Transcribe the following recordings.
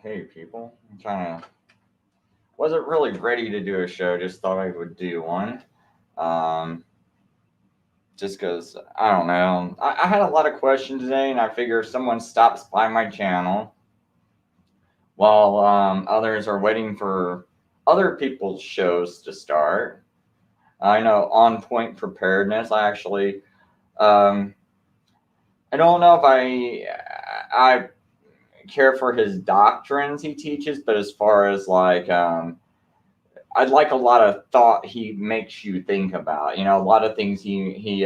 Hey people, I'm kind of wasn't really ready to do a show. Just thought I would do one. Um, just because I don't know. I had a lot of questions today, and I figure if someone stops by my channel while others are waiting for other people's shows to start. I know on point preparedness. Um, I don't know if I care for his doctrines he teaches, but as far as I'd like a lot of thought he makes you think about. You know, a lot of things he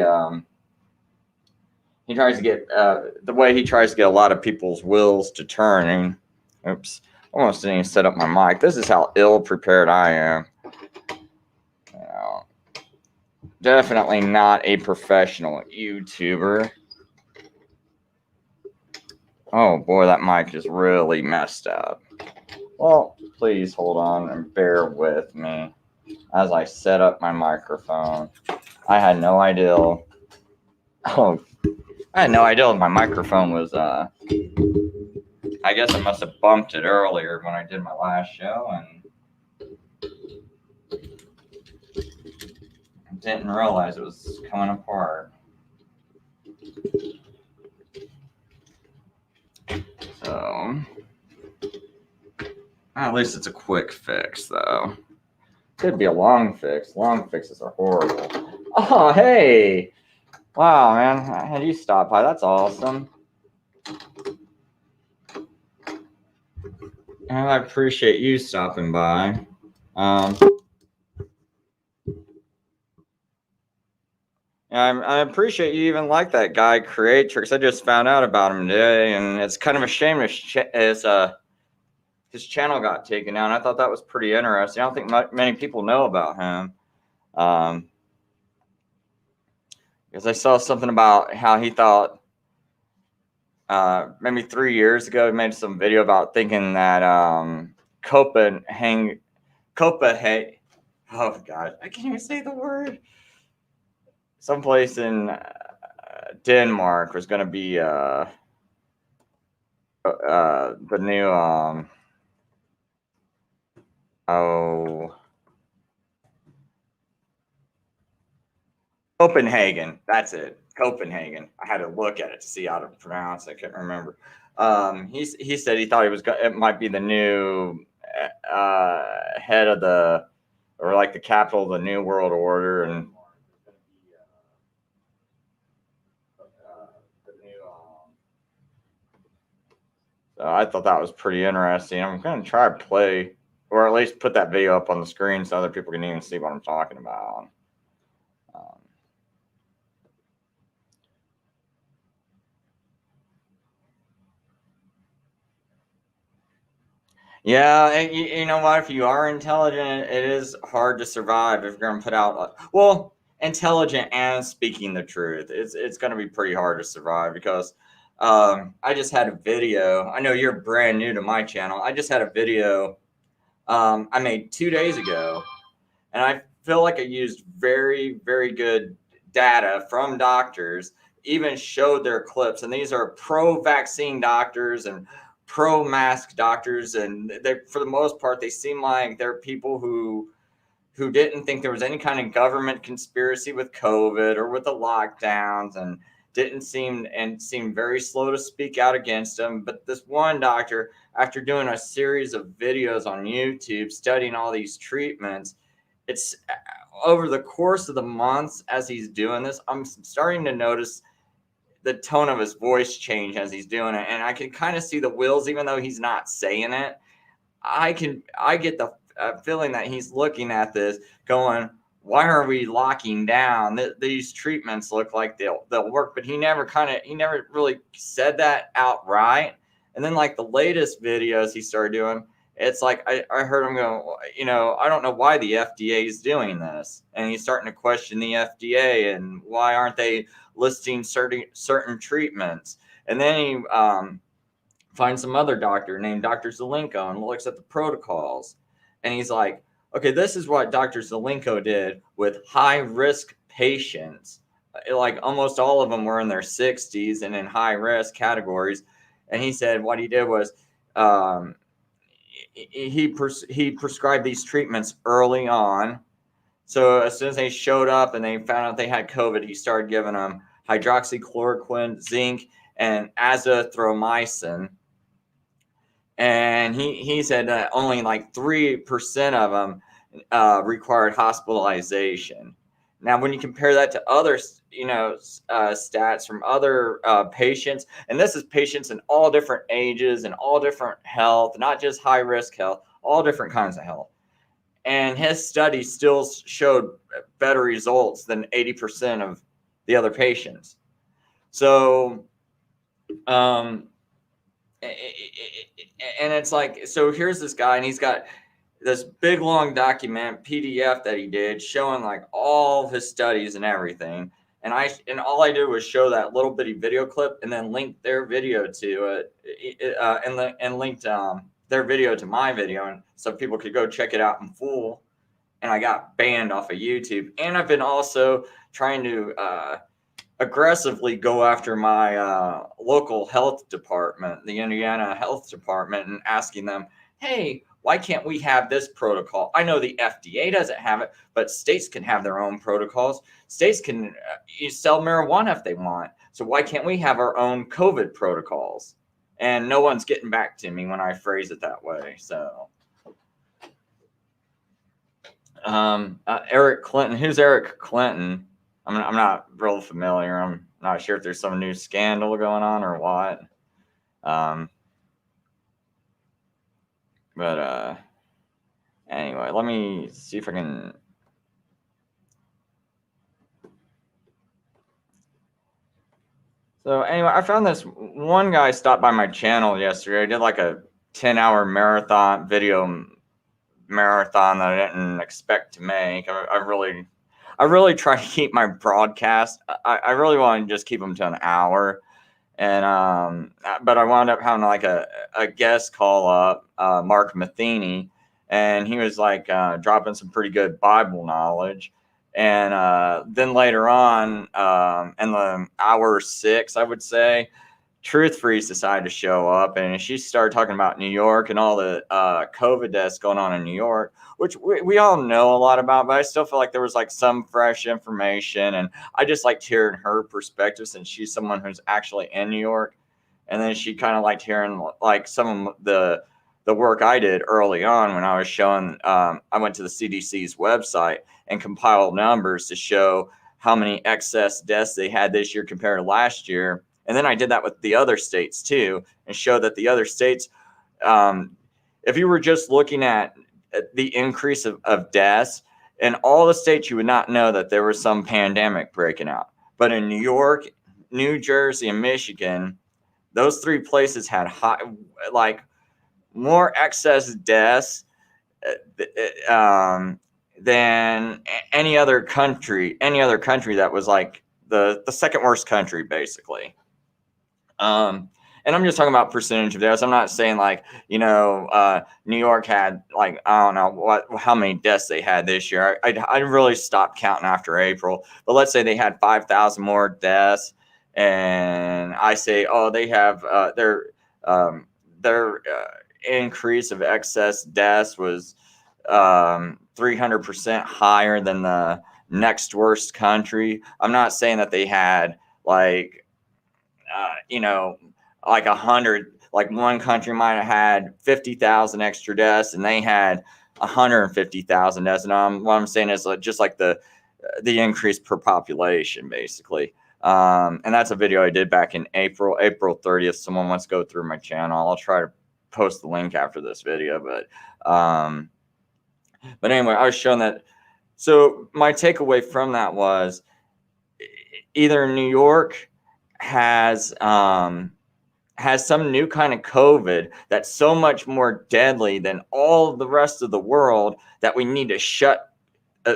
tries to get the way he tries to get a lot of people's wills to turn. And, oops, almost didn't even set up my mic. This is how ill prepared I am. You know, definitely not a professional YouTuber. Oh boy, that mic is really messed up. Well, please hold on and bear with me as I set up my microphone. I had no idea. Oh, I had no idea my microphone was. I guess I must have bumped it earlier when I did my last show, and didn't realize it was coming apart. So, at least it's a quick fix, though. Could be a long fix. Long fixes are horrible. Oh, hey! Wow, man, I had you stop by. That's awesome. And I appreciate you stopping by. I appreciate you even like that guy, Creatrix. I just found out about him today, and it's kind of a shame his channel got taken down. I thought that was pretty interesting. I don't think many people know about him. Because I saw something about how he thought maybe 3 years ago, he made some video about thinking that Copenhagen, oh God, I can't even say the word. Someplace in Denmark was going to be the new oh Copenhagen. That's it, Copenhagen. I had to look at it to see how to pronounce it. I couldn't remember. He said he thought it might be the new head of or like the capital of the New World Order, and so I thought that was pretty interesting. I'm going to try to play, or at least put that video up on the screen so other people can even see what I'm talking about. Yeah, and you know what? If you are intelligent, it is hard to survive if you're going to put out intelligent and speaking the truth. It's going to be pretty hard to survive because I just had a video. I know you're brand new to my channel. I just had a video I made 2 days ago, and I feel like I used very, very good data from doctors, even showed their clips. And these are pro-vaccine doctors and pro-mask doctors. And they, for the most part, they seem like they're people who didn't think there was any kind of government conspiracy with COVID or with the lockdowns, and didn't seem very slow to speak out against them. But this one doctor, after doing a series of videos on YouTube studying all these treatments, it's over the course of the months as he's doing this, I'm starting to notice the tone of his voice change as he's doing it, and I can kind of see the wills, even though he's not saying it. I get the feeling that he's looking at this, going, "Why are we locking down? These treatments look like they'll work," but he never really said that outright. And then like the latest videos he started doing, it's like I heard him go, I don't know why the FDA is doing this, and he's starting to question the FDA and why aren't they listing certain treatments. And then he finds some other doctor named Dr. Zelenko and looks at the protocols, and he's like, okay, this is what Dr. Zelenko did with high risk patients. Like almost all of them were in their 60s and in high risk categories. And he said what he did was he prescribed these treatments early on. So as soon as they showed up and they found out they had COVID, he started giving them hydroxychloroquine, zinc, and azithromycin. And he said that only like 3% of them required hospitalization. Now, when you compare that to other, stats from other patients, and this is patients in all different ages and all different health, not just high risk health, all different kinds of health. And his study still showed better results than 80% of the other patients. So, and it's like, so here's this guy, and he's got this big long document PDF that he did showing like all of his studies and everything. And all I did was show that little bitty video clip and then link their video to it, and linked their video to my video, and so people could go check it out in full. And I got banned off of YouTube. And I've been also trying to aggressively go after my local health department, the Indiana Health Department, and asking them, hey, why can't we have this protocol? I know the FDA doesn't have it, but states can have their own protocols. States can sell marijuana if they want. So why can't we have our own COVID protocols? And no one's getting back to me when I phrase it that way. So, Eric Clinton. Who's Eric Clinton? I'm not real familiar. I'm not sure if there's some new scandal going on or what. But anyway, let me see if I can. So anyway, I found this one guy stopped by my channel yesterday. I did like a 10-hour video marathon that I didn't expect to make. I really try to keep my broadcast. I really want to just keep them to an hour. And but I wound up having like a guest call up, Mark Matheny, and he was like dropping some pretty good Bible knowledge. And then later on, in the hour 6, I would say, Truth Freeze decided to show up, and she started talking about New York and all the COVID deaths going on in New York, which we all know a lot about, but I still feel like there was like some fresh information, and I just liked hearing her perspective since she's someone who's actually in New York. And then she kind of liked hearing like some of the work I did early on when I was showing, I went to the CDC's website and compiled numbers to show how many excess deaths they had this year compared to last year. And then I did that with the other states too, and showed that the other states, if you were just looking at the increase of deaths in all the states, you would not know that there was some pandemic breaking out. But in New York, New Jersey, and Michigan, those 3 places had like more excess deaths than any other country that was like the second worst country, basically. And I'm just talking about percentage of deaths. I'm not saying like, New York had like, I don't know how many deaths they had this year. I really stopped counting after April, but let's say they had 5,000 more deaths, and I say, oh, they have their increase of excess deaths was 300% higher than the next worst country. I'm not saying that they had like, like 100, like one country might have had 50,000 extra deaths and they had 150,000 deaths. And what I'm saying is just like the increase per population, basically. And that's a video I did back in April 30th. Someone wants to go through my channel. I'll try to post the link after this video, but anyway, I was showing that. So my takeaway from that was either New York has some new kind of COVID that's so much more deadly than all the rest of the world that we need to shut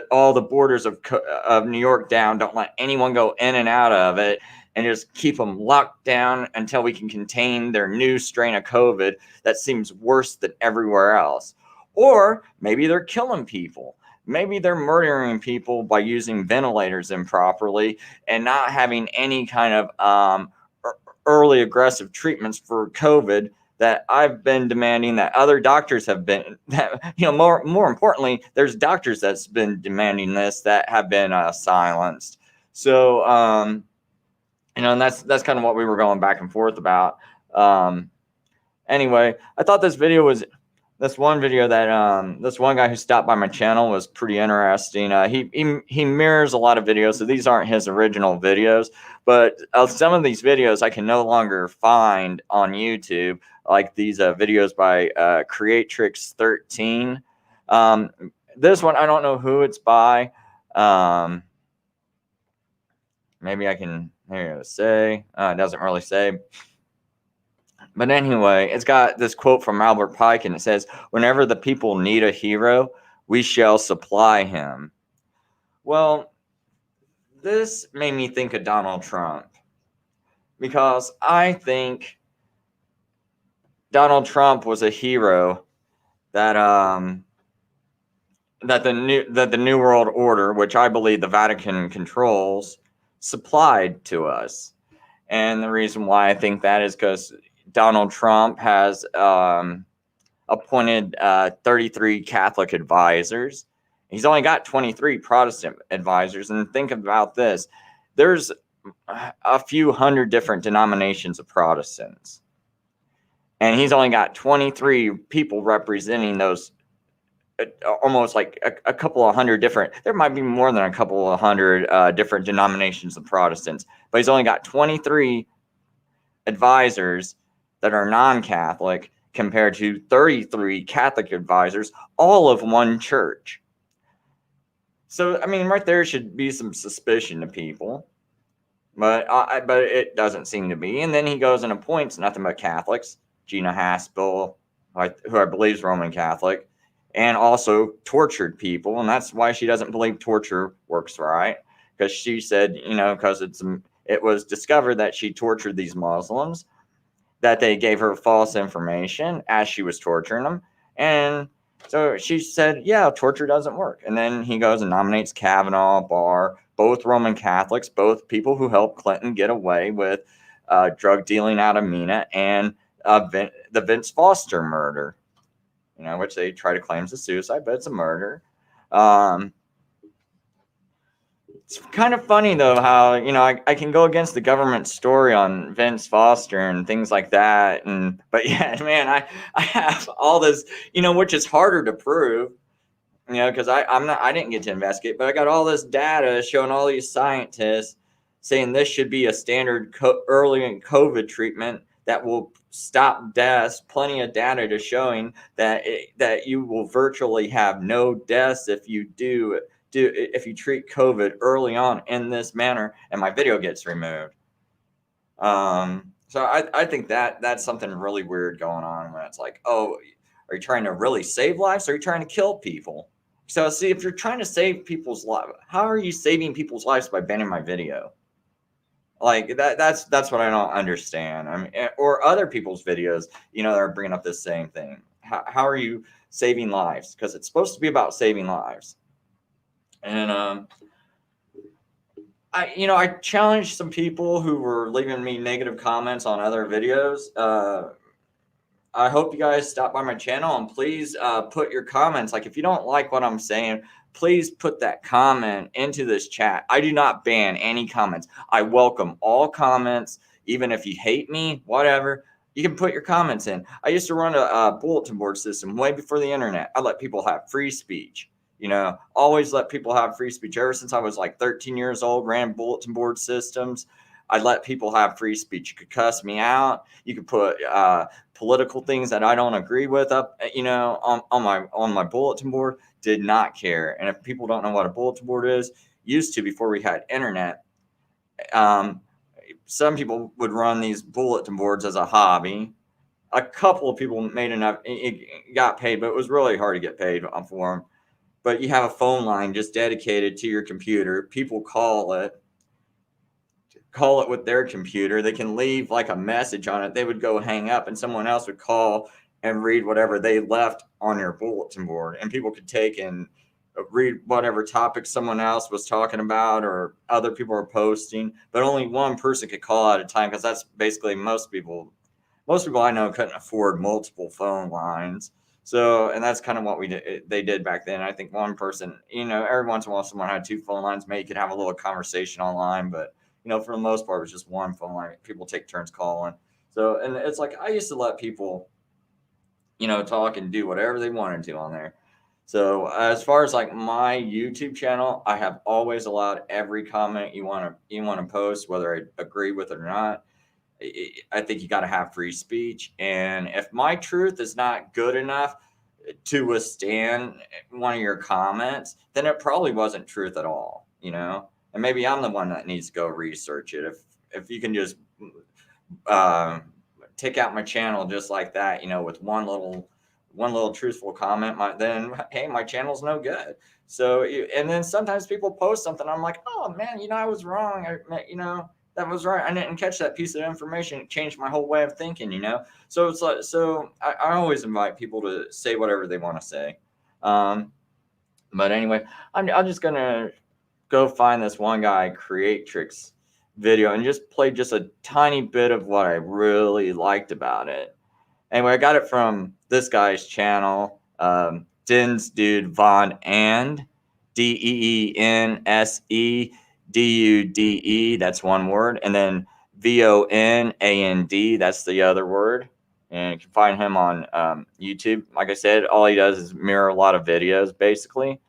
all the borders of New York down. Don't let anyone go in and out of it, and just keep them locked down until we can contain their new strain of COVID that seems worse than everywhere else. Or maybe they're killing people. Maybe they're murdering people by using ventilators improperly and not having any kind of early aggressive treatments for COVID that I've been demanding, that other doctors have been, that, more importantly, there's doctors that's been demanding this that have been silenced. So, and that's kind of what we were going back and forth about. Anyway, I thought this one video that this one guy who stopped by my channel was pretty interesting. He mirrors a lot of videos, so these aren't his original videos, but some of these videos I can no longer find on YouTube, like these videos by Creatrix13. This one I don't know who it's by. Maybe I can say. It doesn't really say. But anyway, it's got this quote from Albert Pike, and it says, "Whenever the people need a hero, we shall supply him." Well, this made me think of Donald Trump, because I think Donald Trump was a hero that the New World Order, which I believe the Vatican controls, supplied to us. And the reason why I think that is because Donald Trump has appointed 33 Catholic advisors. He's only got 23 Protestant advisors. And think about this. There's a few hundred different denominations of Protestants. And he's only got 23 people representing those, almost like a couple of hundred different, there might be more than a couple of hundred different denominations of Protestants. But he's only got 23 advisors that are non-Catholic compared to 33 Catholic advisors, all of one church. So, I mean, right there should be some suspicion to people, but it doesn't seem to be. And then he goes and appoints nothing but Catholics, Gina Haspel, who I believe is Roman Catholic, and also tortured people. And that's why she doesn't believe torture works right, because she said, because it was discovered that she tortured these Muslims, that they gave her false information as she was torturing them. And so she said, yeah, torture doesn't work. And then he goes and nominates Kavanaugh, Barr, both Roman Catholics, both people who helped Clinton get away with drug dealing out of Mina, and the Vince Foster murder, which they try to claim is a suicide, but it's a murder. It's kind of funny, though, how, I can go against the government story on Vince Foster and things like that. But yeah, man, I have all this, which is harder to prove, because I didn't get to investigate, but I got all this data showing all these scientists saying this should be a standard early in COVID treatment that will stop deaths. Plenty of data to showing that you will virtually have no deaths if you if you treat COVID early on in this manner. And my video gets removed. So I think that's something really weird going on, when it's like, oh, are you trying to really save lives, or are you trying to kill people? So see, if you're trying to save people's lives, how are you saving people's lives by banning my video? Like that's what I don't understand. I mean, or other people's videos, they're bringing up this same thing. How are you saving lives? Because it's supposed to be about saving lives. And I challenged some people who were leaving me negative comments on other videos. I hope you guys stop by my channel, and please put your comments. Like, if you don't like what I'm saying, please put that comment into this chat. I do not ban any comments. I welcome all comments, even if you hate me, whatever. You can put your comments in. I used to run a bulletin board system way before the internet. I let people have free speech. Always let people have free speech. Ever since I was like 13 years old, ran bulletin board systems. I let people have free speech. You could cuss me out. You could put political things that I don't agree with up, on my bulletin board. Did not care. And if people don't know what a bulletin board is, used to, before we had internet, some people would run these bulletin boards as a hobby. A couple of people made enough, it got paid, but it was really hard to get paid for them. But you have a phone line just dedicated to your computer. People call it with their computer. They can leave like a message on it. They would go hang up, and someone else would call and read whatever they left on your bulletin board. And people could take and read whatever topic someone else was talking about or other people are posting. But only one person could call at a time, because that's basically most people most people I know couldn't afford multiple phone lines. So, and that's kind of what they did back then. I think one person, every once in a while, someone had two phone lines. Maybe you could have a little conversation online, but for the most part, it was just one phone line. People take turns calling. So, and it's like I used to let people, talk and do whatever they wanted to on there. So as far as like my YouTube channel, I have always allowed every comment you want to post, whether I agree with it or not. I think you got to have free speech, and if my truth is not good enough to withstand one of your comments, then it probably wasn't truth at all. And maybe I'm the one that needs to go research it. If you can just uh, take out my channel just like that, with one little truthful comment, then hey, my channel's no good. So, and then sometimes people post something, I'm like, oh man, I was wrong. That was right. I didn't catch that piece of information. It changed my whole way of thinking. So it's like, I always invite people to say whatever they want to say. But anyway, I'm just gonna go find this one guy create tricks video and just play just a tiny bit of what I really liked about it. Anyway, I got it from this guy's channel, Dins Dude Von and DEENSEDUDE. That's one word, and then VONAND. That's the other word. And you can find him on YouTube. Like I said, all he does is mirror a lot of videos, basically.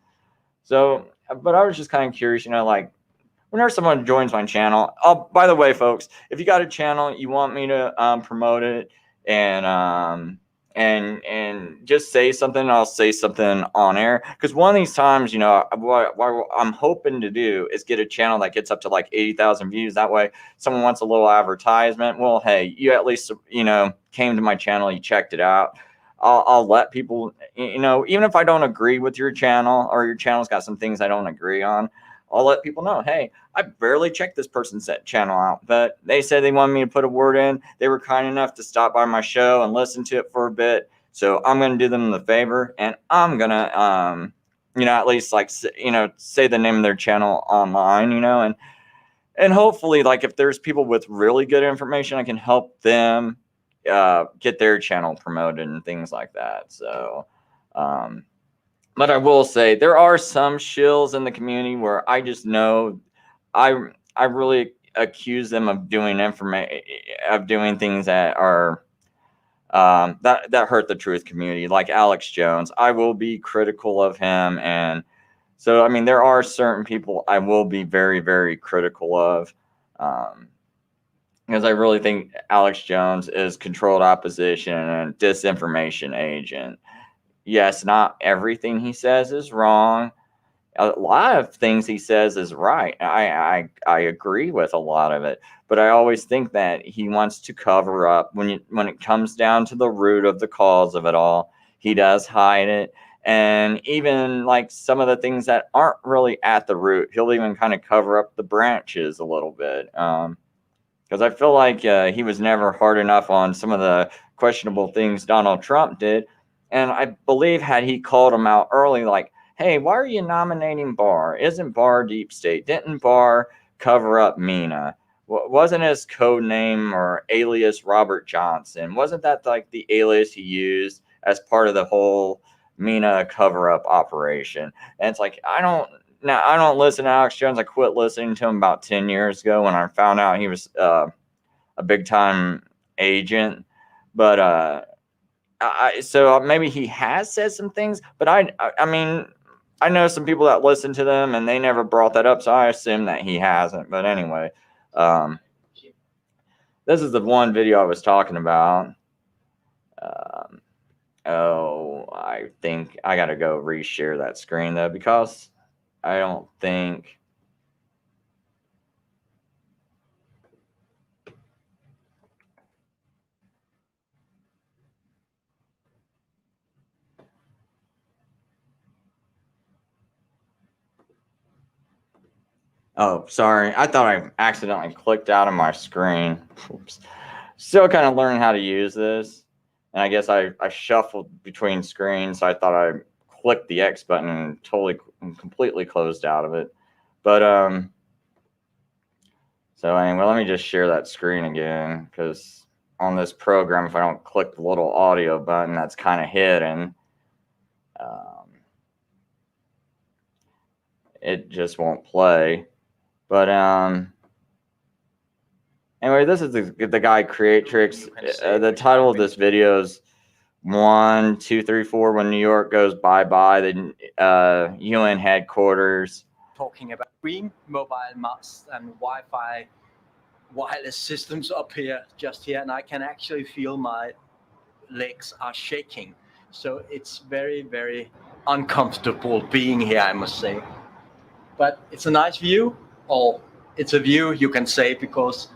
So, but I was just kind of curious, like whenever someone joins my channel. Oh, by the way, folks, if you got a channel, you want me to promote it and just say something, I'll say something on air. Because one of these times, what I'm hoping to do is get a channel that gets up to like 80,000 views. That way, someone wants a little advertisement. Well, hey, you at least came to my channel, you checked it out. I'll let people, even if I don't agree with your channel or your channel's got some things I don't agree on, I'll let people know, hey, I barely checked this person's channel out, but they said they wanted me to put a word in. They were kind enough to stop by my show and listen to it for a bit. So I'm going to do them the favor, and I'm going to, at least like, say the name of their channel online, and hopefully, like, if there's people with really good information, I can help them get their channel promoted and things like that. So, but I will say there are some shills in the community where I just know I really accuse them of doing things that are that hurt the truth community, like Alex Jones. I will be critical of him, and so I mean there are certain people I will be very, very critical of, because I really think Alex Jones is controlled opposition and disinformation agent. Yes, not everything he says is wrong. A lot of things he says is right. I agree with a lot of it, but I always think that he wants to cover up when it comes down to the root of the cause of it all. He does hide it, and even like some of the things that aren't really at the root, he'll even kind of cover up the branches a little bit. Because I feel like he was never hard enough on some of the questionable things Donald Trump did. And I believe had he called him out early, like, hey, why are you nominating Barr? Isn't Barr deep state? Didn't Barr cover up Mina? Wasn't his code name or alias Robert Johnson? Wasn't that like the alias he used as part of the whole Mina cover up operation? And it's like, I don't listen to Alex Jones. I quit listening to him about 10 years ago when I found out he was a big time agent. But so maybe he has said some things, but I mean, I know some people that listen to them and they never brought that up, so I assume that he hasn't. But anyway, this is the one video I was talking about. I think I gotta go reshare that screen though, because I don't think. Oh, sorry. I thought I accidentally clicked out of my screen. Oops. Still kind of learning how to use this. And I guess I shuffled between screens. So I thought I clicked the X button and completely closed out of it. But, so anyway, let me just share that screen again, because on this program, if I don't click the little audio button that's kind of hidden, it just won't play. But anyway, this is the guy Creatrix. The title of this video is 1, 2, 3, 4. When New York goes bye-bye, the UN headquarters. Talking about green mobile masts and Wi-Fi wireless systems up here, just here, and I can actually feel my legs are shaking. So it's very, very uncomfortable being here, I must say. But it's a nice view, or it's a view you can say, because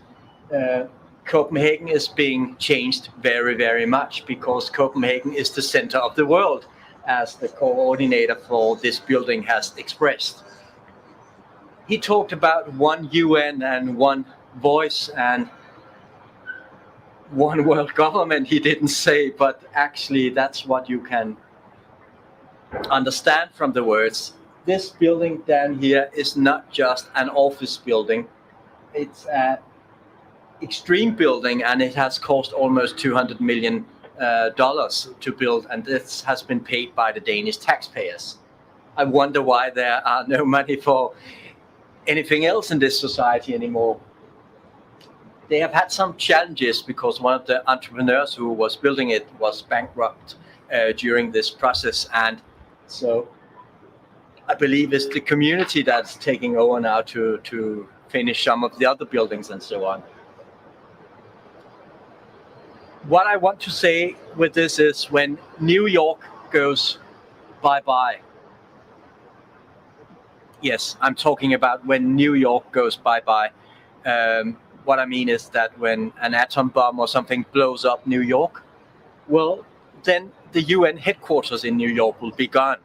Copenhagen is being changed very, very much, because Copenhagen is the center of the world, as the coordinator for this building has expressed. He talked about one UN and one voice and one world government, he didn't say, but actually that's what you can understand from the words. This building down here is not just an office building. It's an extreme building, and it has cost almost $200 million to build, and this has been paid by the Danish taxpayers. I wonder why there are no money for anything else in this society anymore. They have had some challenges because one of the entrepreneurs who was building it was bankrupt during this process, and so I believe it's the community that's taking over now to finish some of the other buildings and so on. What I want to say with this is, when New York goes bye-bye, yes, I'm talking about when New York goes bye-bye. What I mean is that when an atom bomb or something blows up New York, well, then the UN headquarters in New York will be gone.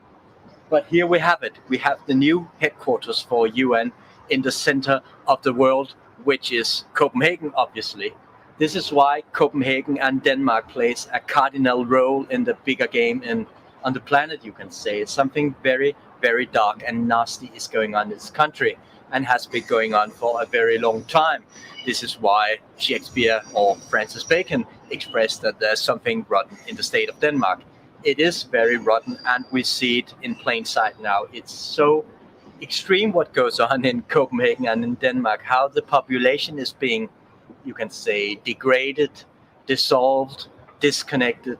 But here we have it. We have the new headquarters for UN in the center of the world, which is Copenhagen, obviously. This is why Copenhagen and Denmark plays a cardinal role in the bigger game on the planet, you can say. It's something very, very dark and nasty is going on in this country, and has been going on for a very long time. This is why Shakespeare or Francis Bacon expressed that there's something rotten in the state of Denmark. It is very rotten, and we see it in plain sight now. It's so extreme what goes on in Copenhagen and in Denmark, how the population is being, you can say, degraded, dissolved, disconnected,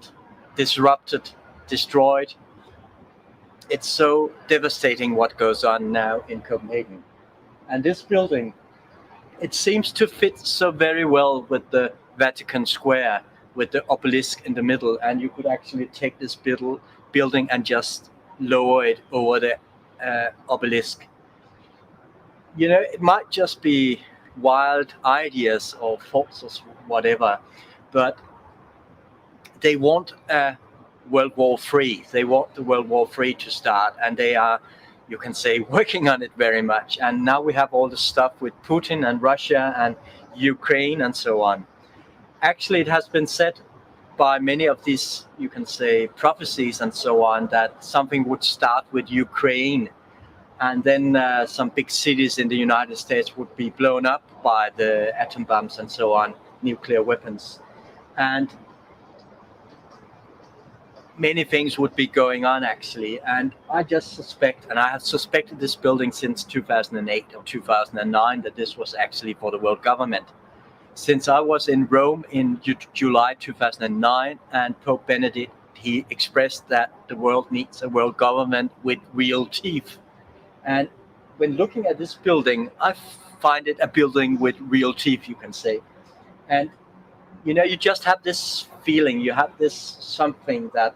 disrupted, destroyed. It's so devastating what goes on now in Copenhagen. And this building, it seems to fit so very well with the Vatican Square, with the obelisk in the middle, and you could actually take this building and just lower it over the obelisk. You know, it might just be wild ideas or thoughts or whatever, but they want a World War III. They want the World War III to start, and they are, you can say, working on it very much. And now we have all the stuff with Putin and Russia and Ukraine and so on. Actually, it has been said by many of these, you can say, prophecies and so on, that something would start with Ukraine, and then some big cities in the United States would be blown up by the atom bombs and so on, nuclear weapons. And many things would be going on, actually. And I just suspect, and I have suspected this building since 2008 or 2009, that this was actually for the world government. Since I was in Rome in July 2009, and Pope Benedict, he expressed that the world needs a world government with real teeth. And when looking at this building, I find it a building with real teeth, you can say. And, you know, you just have this feeling, you have this something that,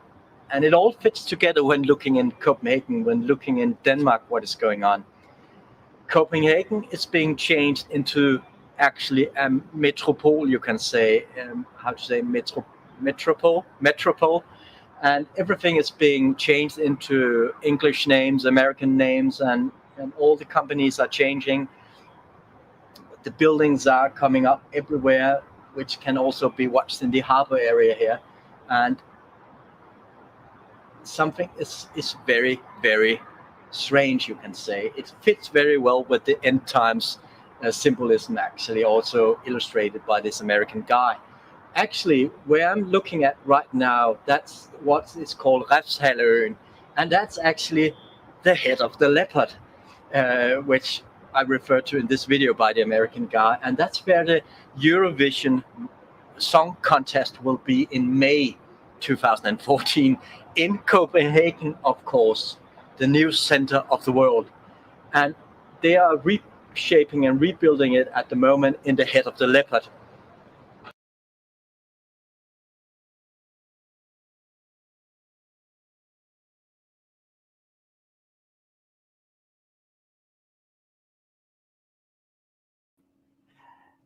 and it all fits together when looking in Copenhagen, when looking in Denmark, what is going on. Copenhagen is being changed into actually a metropole, you can say, metropole, and everything is being changed into English names, American names, and all the companies are changing. The buildings are coming up everywhere, which can also be watched in the harbor area here, and something is very, very strange, you can say. It fits very well with the end times symbolism, actually, also illustrated by this American guy. actually, where I'm looking at right now, that's what is called Refshaløen, and that's actually the head of the leopard, which I referred to in this video by the American guy, and that's where the Eurovision Song Contest will be in May 2014 in Copenhagen, of course, the new center of the world, and they are reshaping and rebuilding it at the moment in the head of the leopard.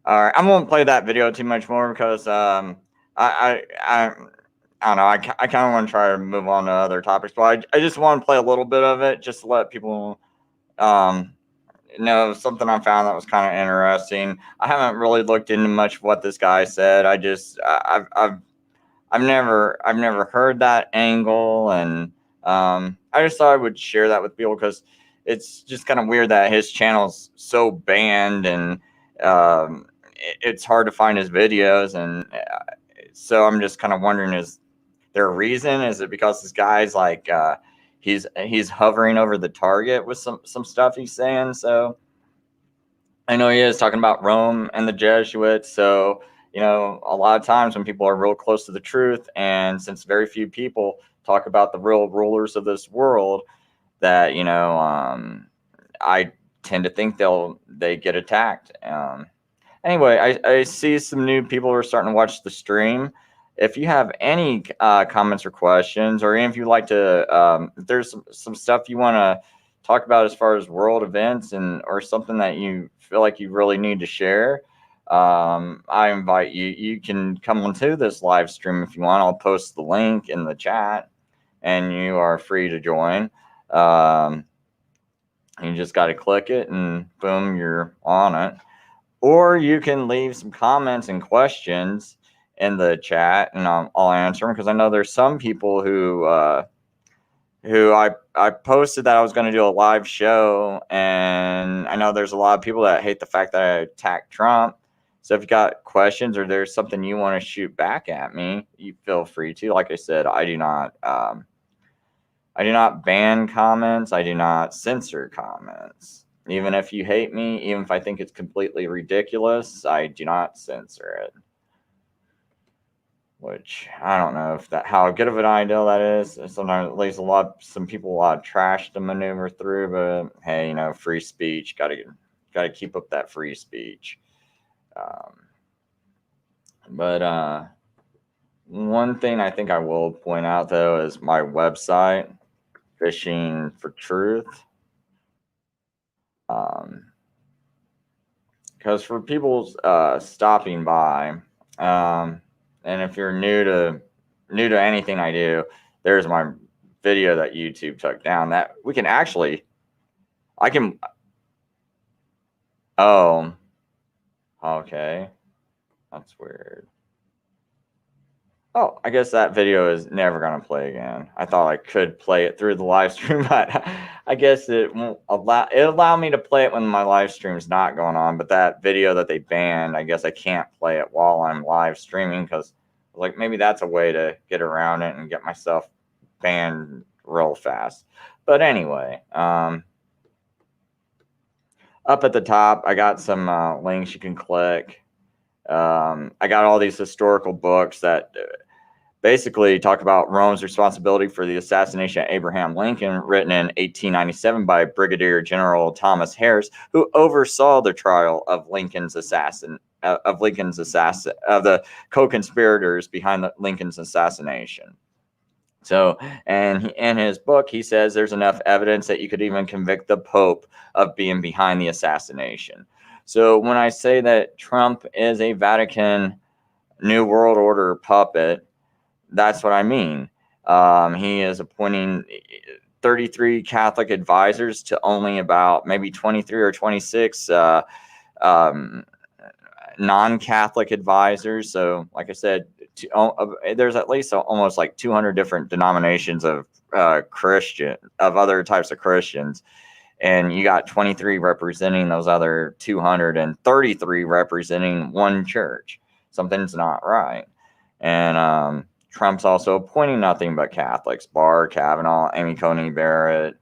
All right, I won't play that video too much more because I don't know. I kind of want to try to move on to other topics, but I just want to play a little bit of it just to let people know something I found that was kind of interesting. I haven't really looked into much of what this guy said. I've never heard that angle, and I just thought I would share that with people because it's just kind of weird that his channel's so banned, and it's hard to find his videos, and so I'm just kind of wondering, is there a reason? Is it because this guy's like he's hovering over the target with some stuff he's saying? So I know he is talking about Rome and the Jesuits. So, you know, a lot of times when people are real close to the truth, and since very few people talk about the real rulers of this world, that, you know, I tend to think they get attacked. Anyway, I see some new people are starting to watch the stream. If you have any comments or questions, or if you'd like to, if there's some stuff you want to talk about as far as world events and or something that you feel like you really need to share, I invite you. You can come onto this live stream if you want. I'll post the link in the chat, and you are free to join. You just got to click it, and boom, you're on it. Or you can leave some comments and questions in the chat, and I'll answer them, because I know there's some people who I posted that I was going to do a live show, and I know there's a lot of people that hate the fact that I attacked Trump. So if you got questions or there's something you want to shoot back at me, you feel free to. Like I said, I do not ban comments. I do not censor comments. Even if you hate me, even if I think it's completely ridiculous, I do not censor it. Which I don't know if that how good of an idea that is. Sometimes it leaves some people a lot of trash to maneuver through. But hey, you know, free speech. Got to keep up that free speech. But one thing I think I will point out though is my website, Fishing for Truth. Because for people stopping by, and if you're new to anything I do, there's my video that YouTube took down. That we can actually, I can. Oh, okay, that's weird. Oh, I guess that video is never gonna play again. I thought I could play it through the live stream, but I guess it won't allow me to play it when my live stream is not going on. But that video that they banned, I guess I can't play it while I'm live streaming, because like maybe that's a way to get around it and get myself banned real fast. But anyway, up at the top, I got some links you can click. I got all these historical books that basically talk about Rome's responsibility for the assassination of Abraham Lincoln, written in 1897 by Brigadier General Thomas Harris, who oversaw the trial of the co-conspirators behind Lincoln's assassination. So, and in his book, he says there's enough evidence that you could even convict the Pope of being behind the assassination. So when I say that Trump is a Vatican New World Order puppet, that's what I mean. He is appointing 33 Catholic advisors to only about maybe 23 or 26 non-Catholic advisors. So, like I said, there's at least almost like 200 different denominations of other types of Christians, and you got 23 representing those other 200 and 33 representing one church. Something's not right. And Trump's also appointing nothing but Catholics: Barr, Kavanaugh, Amy Coney Barrett,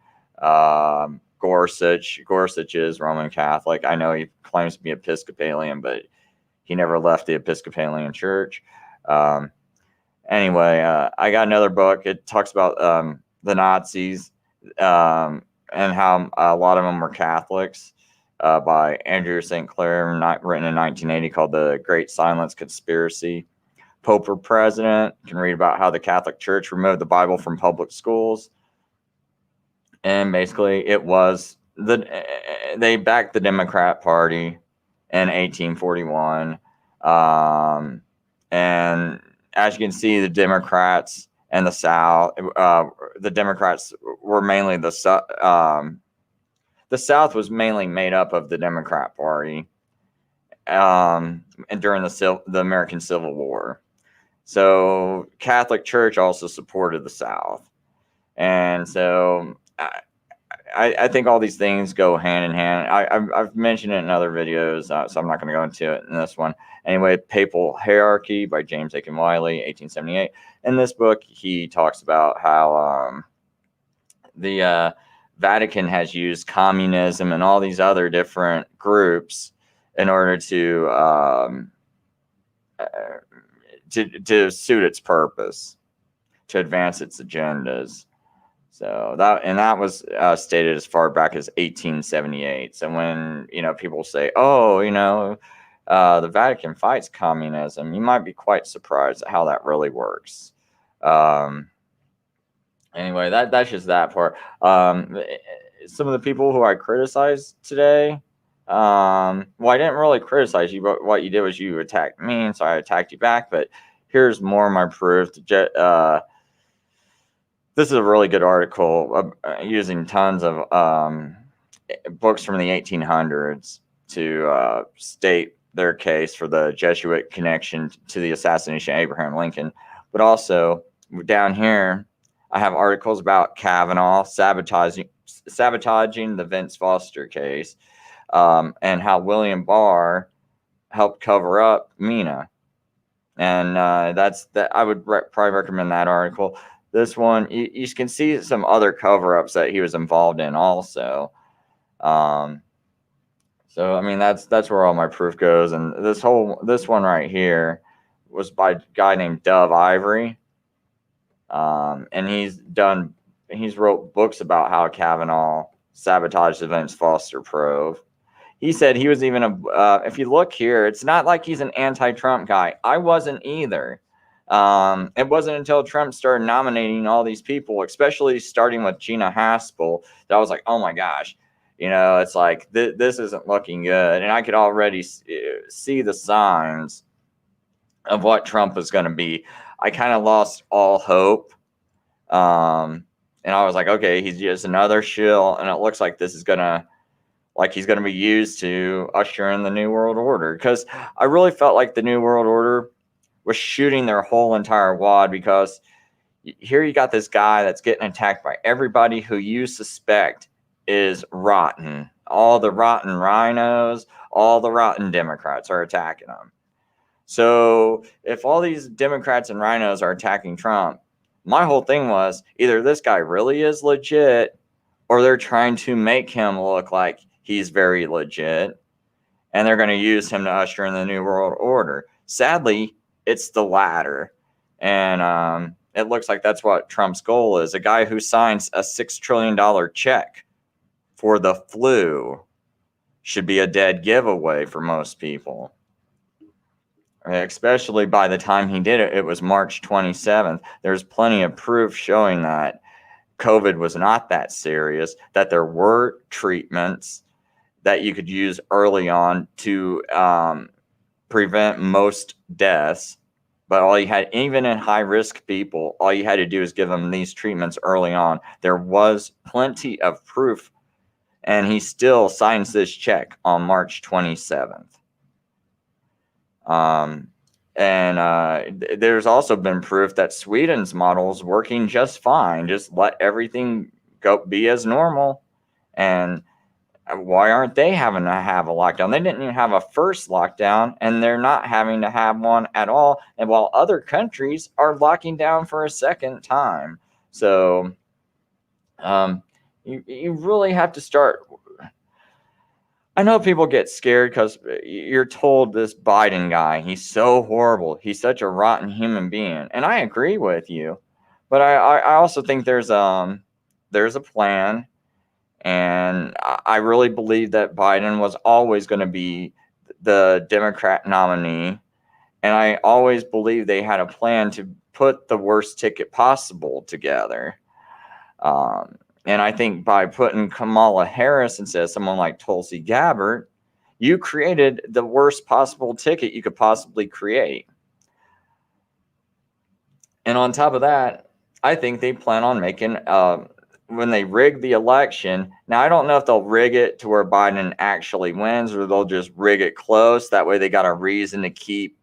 Gorsuch. Gorsuch is Roman Catholic. I know he claims to be Episcopalian, but he never left the Episcopalian Church. Anyway, I got another book. It talks about the Nazis and how a lot of them were Catholics, by Andrew St. Clair, written in 1980, called The Great Silence Conspiracy. Pope or President. You can read about how the Catholic Church removed the Bible from public schools. And basically, they backed the Democrat Party in 1841. And as you can see, the Democrats and the South, the Democrats were mainly the South was mainly made up of the Democrat Party, and during the American Civil War. So Catholic Church also supported the South. And so I think all these things go hand in hand. I've mentioned it in other videos, so I'm not going to go into it in this one. Anyway, Papal Hierarchy by James Aiken Wiley, 1878. In this book, he talks about how the Vatican has used communism and all these other different groups in order to suit its purpose, to advance its agendas. So that was stated as far back as 1878. So when people say, "Oh, the Vatican fights communism," you might be quite surprised at how that really works. Anyway, that's just that part. Some of the people who I criticized today, well, I didn't really criticize you, but what you did was you attacked me, and so I attacked you back. But here's more of my proof. This is a really good article using tons of books from the 1800s to state their case for the Jesuit connection to the assassination of Abraham Lincoln. But also down here, I have articles about Kavanaugh sabotaging the Vince Foster case, and how William Barr helped cover up Mina. And that's that. I would probably recommend that article. This one, you can see some other cover-ups that he was involved in also. So I mean, that's where all my proof goes. And this one right here was by a guy named Dove Ivory. And he's wrote books about how Kavanaugh sabotaged the Vince Foster probe. He said he was even if you look here, it's not like he's an anti-Trump guy. I wasn't either. It wasn't until Trump started nominating all these people, especially starting with Gina Haspel, that I was like, oh my gosh, it's like this isn't looking good. And I could already see the signs of what Trump was going to be. I kind of lost all hope. And I was like, okay, he's just another shill. And it looks like this is going to, he's going to be used to usher in the New World Order. Because I really felt like the New World Order was shooting their whole entire wad, because here you got this guy that's getting attacked by everybody who you suspect is rotten. All the rotten rhinos, all the rotten Democrats are attacking him. So if all these Democrats and rhinos are attacking Trump, my whole thing was either this guy really is legit, or they're trying to make him look like he's very legit, and they're going to use him to usher in the New World Order. Sadly, it's the latter. And it looks like that's what Trump's goal is. A guy who signs a $6 trillion check for the flu should be a dead giveaway for most people. Especially by the time he did it, it was March 27th. There's plenty of proof showing that COVID was not that serious, that there were treatments that you could use early on to prevent most deaths. But all you had, even in high-risk people, all you had to do is give them these treatments early on. There was plenty of proof, and he still signs this check on March 27th. There's also been proof that Sweden's model is working just fine. Just let everything be as normal. And why aren't they having to have a lockdown? They didn't even have a first lockdown, and they're not having to have one at all. And while other countries are locking down for a second time, so you really have to start. I know people get scared because you're told this Biden guy, he's so horrible. He's such a rotten human being. And I agree with you. But I also think there's a plan. And I really believe that Biden was always going to be the Democrat nominee. And I always believe they had a plan to put the worst ticket possible together. And I think by putting Kamala Harris instead of someone like Tulsi Gabbard, you created the worst possible ticket you could possibly create. And on top of that, I think they plan on making, when they rig the election, now I don't know if they'll rig it to where Biden actually wins or they'll just rig it close. That way they got a reason to keep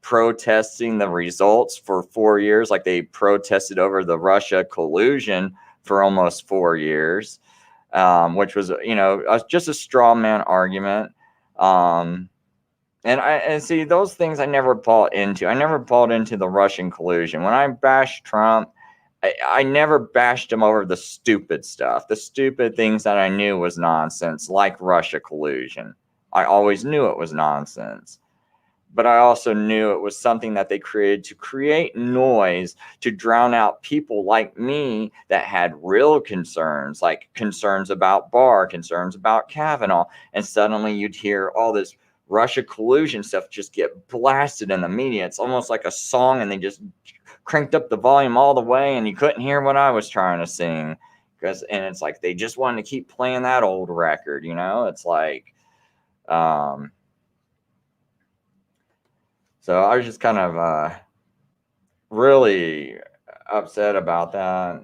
protesting the results for 4 years, like they protested over the Russia collusion for almost 4 years, which was, just a straw man argument. And see, those things I never bought into. I never bought into the Russian collusion. When I bashed Trump, I never bashed him over the stupid stuff, the stupid things that I knew was nonsense, like Russia collusion. I always knew it was nonsense. But I also knew it was something that they created to create noise, to drown out people like me that had real concerns, like concerns about Barr, concerns about Kavanaugh. And suddenly you'd hear all this Russia collusion stuff just get blasted in the media. It's almost like a song, and they just cranked up the volume all the way, and you couldn't hear what I was trying to sing. And it's like they just wanted to keep playing that old record, It's like... So I was just kind of really upset about that.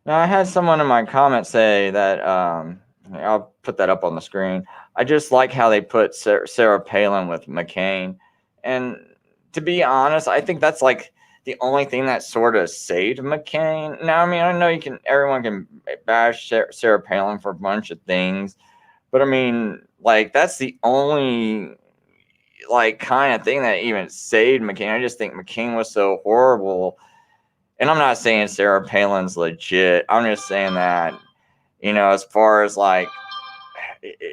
Now, I had someone in my comments say that, I'll put that up on the screen. I just like how they put Sarah Palin with McCain. And to be honest, I think that's like the only thing that sort of saved McCain. Now, I mean, I know everyone can bash Sarah Palin for a bunch of things, but I mean, like, that's the only like kind of thing that even saved McCain. I just think McCain was so horrible. And I'm not saying Sarah Palin's legit. I'm just saying that, as far as like,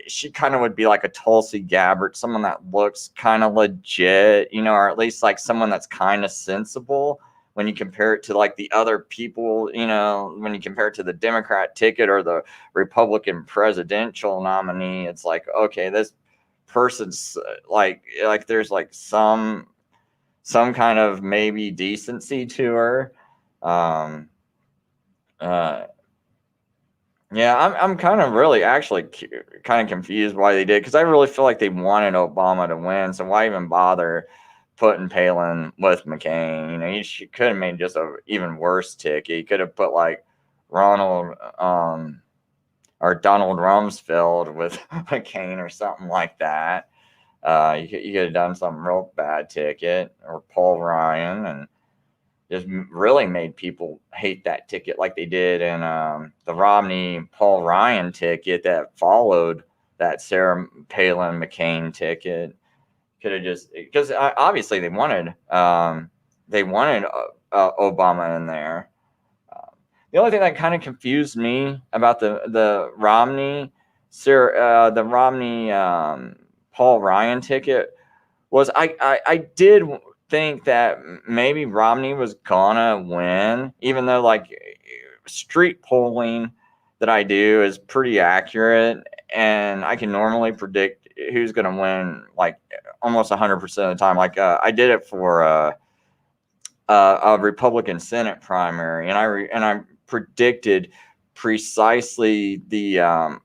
she kind of would be like a Tulsi Gabbard, someone that looks kind of legit, or at least like someone that's kind of sensible when you compare it to like the other people, when you compare it to the Democrat ticket or the Republican presidential nominee. It's like, okay, this person's like there's like some kind of maybe decency to her. Yeah, I'm kind of really actually kind of confused why they did, because I really feel like they wanted Obama to win. So why even bother putting Palin with McCain? He could have made just a even worse ticket. He could have put like Ronald or Donald Rumsfeld with McCain or something like that. You could have done some real bad ticket, or Paul Ryan, and just really made people hate that ticket like they did in the Romney-Paul Ryan ticket that followed that Sarah Palin McCain ticket. Could have just, because obviously they wanted Obama in there. The only thing that kind of confused me about the Romney Paul Ryan ticket was I did think that maybe Romney was gonna win, even though like street polling that I do is pretty accurate, and I can normally predict who's gonna win like almost 100% of the time. Like I did it for a Republican Senate primary, and I predicted precisely the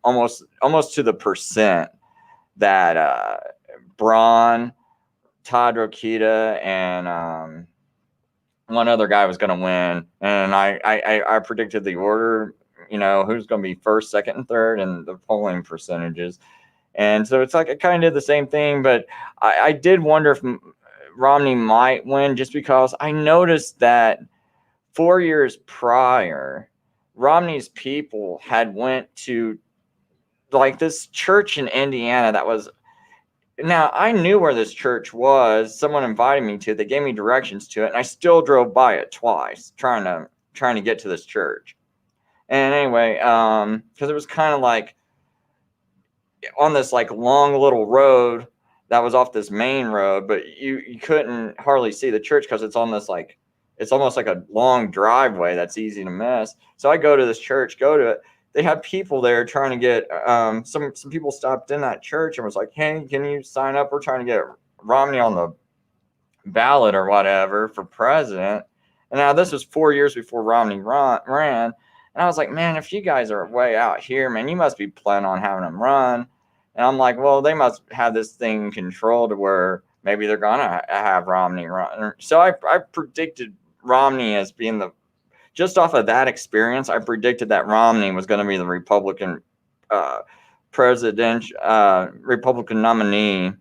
almost to the percent that Braun, Todd Rokita, and one other guy was going to win, and I predicted the order, who's going to be first, second, and third, and the polling percentages. And so it's like I kind of did the same thing, but I did wonder if Romney might win, just because I noticed that 4 years prior, Romney's people had went to like this church in Indiana that was. Now, I knew where this church was. Someone invited me to. They gave me directions to it, and I still drove by it twice, trying to get to this church. And anyway, because it was kind of like on this like long little road that was off this main road, but you couldn't hardly see the church because it's on this like it's almost like a long driveway that's easy to miss. So I go to this church, go to it. They had people there trying to get some people stopped in that church and was like, "Hey, can you sign up? We're trying to get Romney on the ballot or whatever for president." And now this was 4 years before Romney ran. And I was like, man, if you guys are way out here, man, you must be planning on having him run. And I'm like, well, they must have this thing controlled to where maybe they're going to have Romney run. So I predicted Romney as being just off of that experience, I predicted that Romney was going to be the Republican Republican nominee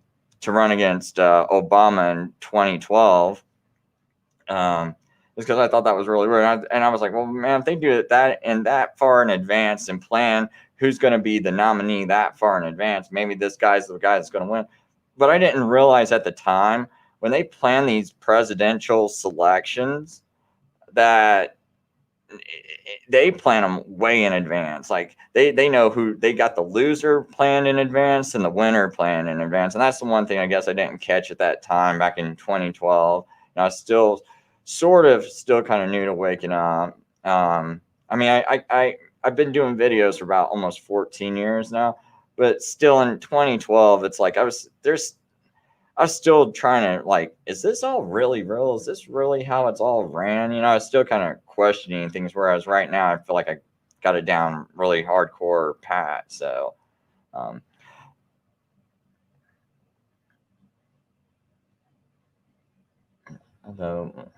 to run against Obama in 2012. Just because I thought that was really weird. And I was like, well, man, if they do it that far in advance and plan who's going to be the nominee that far in advance, maybe this guy's the guy that's going to win. But I didn't realize at the time when they plan these presidential selections that they plan them way in advance. Like they know who they got the loser planned in advance and the winner planned in advance. And that's the one thing I guess I didn't catch at that time back in 2012. And I was still kind of new to waking up. I mean, I've been doing videos for about almost 14 years now, but still in 2012, it's like I was still trying to like, is this all really real? Is this really how it's all ran? I was still kind of questioning things. Whereas right now, I feel like I got it down really hardcore pat. So, although.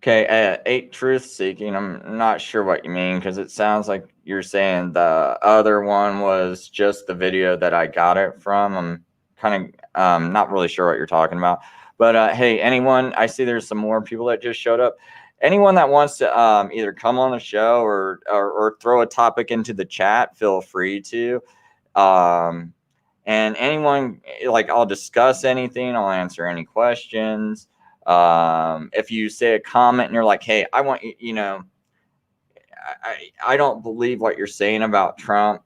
Okay, 8 truth seeking. I'm not sure what you mean because it sounds like you're saying the other one was just the video that I got it from. I'm kind of not really sure what you're talking about. But hey, anyone, I see there's some more people that just showed up. Anyone that wants to either come on the show or throw a topic into the chat, feel free to. And anyone, like, I'll discuss anything, I'll answer any questions. If you say a comment and you're like, hey, I want you, I don't believe what you're saying about Trump,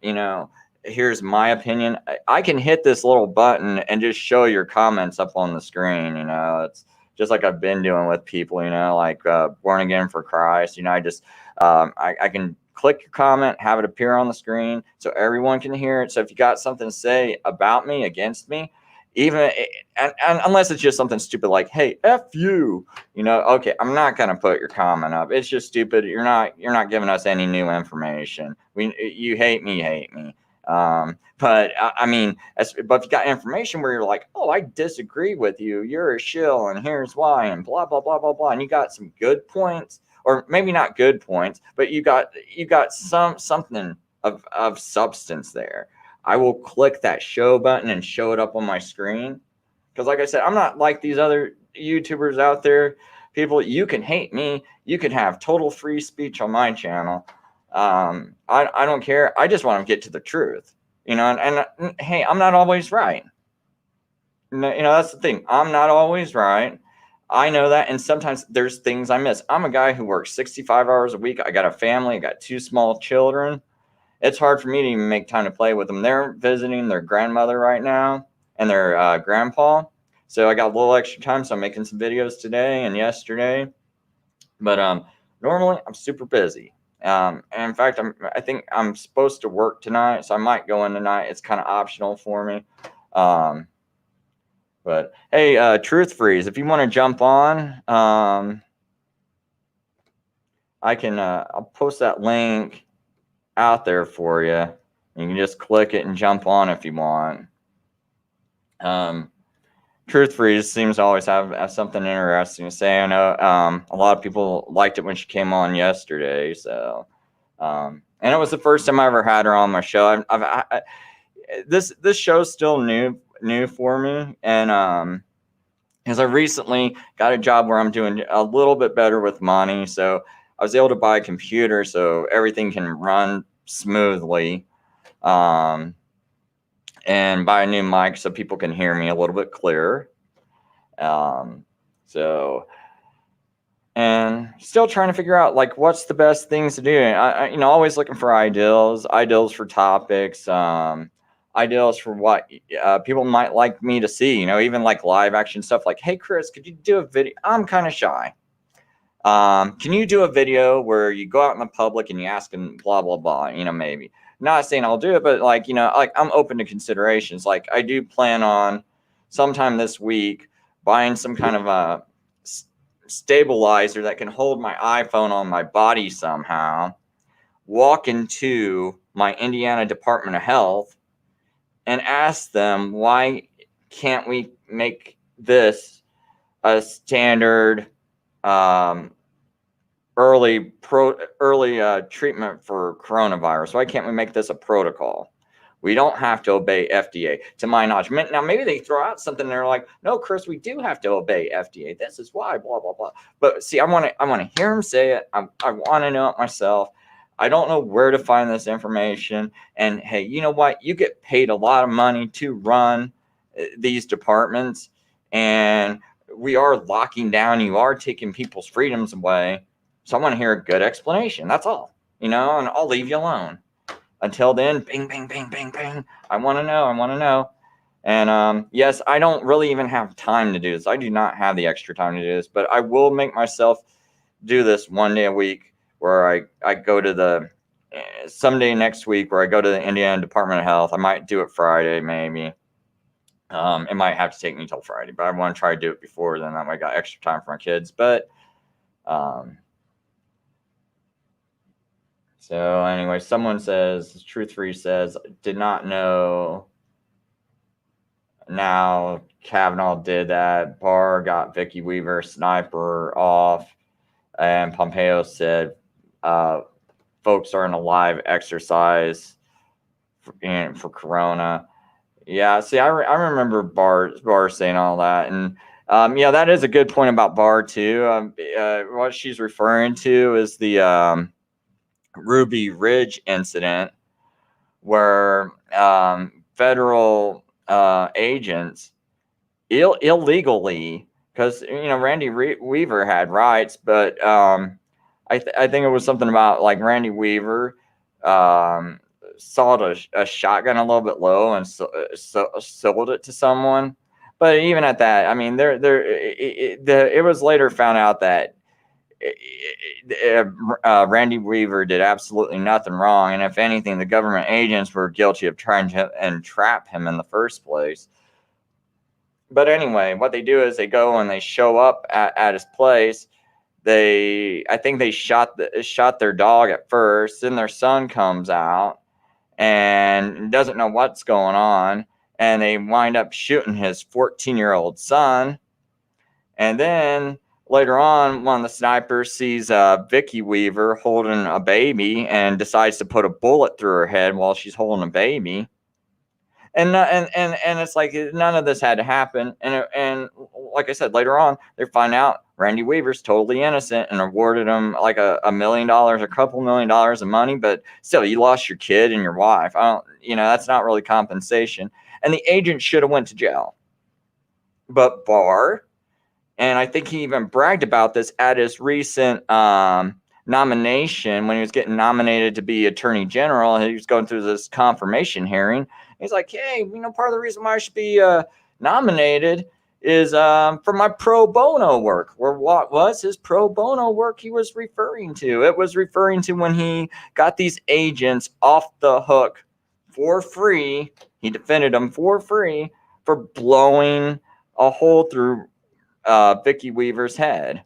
here's my opinion. I can hit this little button and just show your comments up on the screen. It's just like I've been doing with people, like Born Again for Christ. I just I can click your comment, have it appear on the screen so everyone can hear it. So if you got something to say about me, against me, even and unless it's just something stupid like, hey, F you, okay, I'm not going to put your comment up. It's just stupid. You're not giving us any new information. You hate me. But I mean, but if you got information where you're like, oh, I disagree with you, you're a shill, and here's why, and blah blah blah blah blah, and you got some good points, or maybe not good points, but you got something of substance there. I will click that show button and show it up on my screen. Because like I said, I'm not like these other YouTubers out there. People, you can hate me. You can have total free speech on my channel. I don't care. I just want to get to the truth. And hey, I'm not always right. That's the thing. I'm not always right. I know that. And sometimes there's things I miss. I'm a guy who works 65 hours a week. I got a family. I got 2 small children. It's hard for me to even make time to play with them. They're visiting their grandmother right now and their grandpa. So I got a little extra time. So I'm making some videos today and yesterday. But normally I'm super busy. And in fact, I think I'm supposed to work tonight. So I might go in tonight. It's kind of optional for me. But hey, Truth Freeze, if you want to jump on, I can, I'll post that link out there for you. You can just click it and jump on if you want. Truth Freeze seems to always have something interesting to say. I know a lot of people liked it when she came on yesterday. So, and it was the first time I ever had her on my show. This show's still new for me, and because I recently got a job where I'm doing a little bit better with money. So I was able to buy a computer so everything can run smoothly. Um, and buy a new mic so people can hear me a little bit clearer. Um, so, and still trying to figure out like what's the best things to do. Always looking for ideals for topics, ideals for what people might like me to see. Even like live action stuff. Like, hey, Chris, could you do a video? I'm kind of shy. Can you do a video where you go out in the public and you ask them blah blah blah? Maybe. Not saying I'll do it, but like I'm open to considerations. Like I do plan on sometime this week buying some kind of a stabilizer that can hold my iPhone on my body somehow. Walk into my Indiana Department of Health and ask them why can't we make this a standard early treatment for coronavirus. Why can't we make this a protocol? We don't have to obey FDA, to my knowledge. Now, maybe they throw out something and they're like, no, Chris, we do have to obey FDA. This is why, blah, blah, blah. But see, I want to hear him say it. I want to know it myself. I don't know where to find this information. And hey, you know what? You get paid a lot of money to run these departments, and we are locking down. You are taking people's freedoms away. So I want to hear a good explanation. That's all, and I'll leave you alone. Until then, bing, bing, bing, bing, bing. I want to know. And yes, I don't really even have time to do this. I do not have the extra time to do this, but I will make myself do this one day a week where I go to the someday next week where I go to the Indiana Department of Health. I might do it Friday, maybe. It might have to take me till Friday, but I want to try to do it before then. That way I got extra time for my kids. But so anyway, someone says, Truth Free says, did not know. Now Kavanaugh did that. Barr got Vicky Weaver sniper off. And Pompeo said, folks are in a live exercise for Corona. Yeah, see, I remember Barr saying all that. And that is a good point about Barr, too. What she's referring to is the Ruby Ridge incident where federal agents illegally, because Randy Weaver had rights, but I think it was something about like Randy Weaver sawed a shotgun a little bit low and sold it to someone. But even at that, I mean, it was later found out that Randy Weaver did absolutely nothing wrong, and if anything, the government agents were guilty of trying to entrap him in the first place. But anyway, what they do is they go and they show up at his place. I think they shot their dog at first. Then their son comes out and doesn't know what's going on, and they wind up shooting his 14-year-old son. And then later on, one of the snipers sees Vicky Weaver holding a baby and decides to put a bullet through her head while she's holding a baby. And it's like none of this had to happen. And like I said, later on, they find out Randy Weaver's totally innocent and awarded him like $1 million, a couple $1 million of money. But still, you lost your kid and your wife. That's not really compensation. And the agent should have went to jail. But Barr, and I think he even bragged about this at his recent nomination when he was getting nominated to be Attorney General. He was going through this confirmation hearing. He's like, hey, part of the reason why I should be nominated is for my pro bono work. Or what was his pro bono work he was referring to? It was referring to when he got these agents off the hook for free. He defended them for free for blowing a hole through Vicky Weaver's head,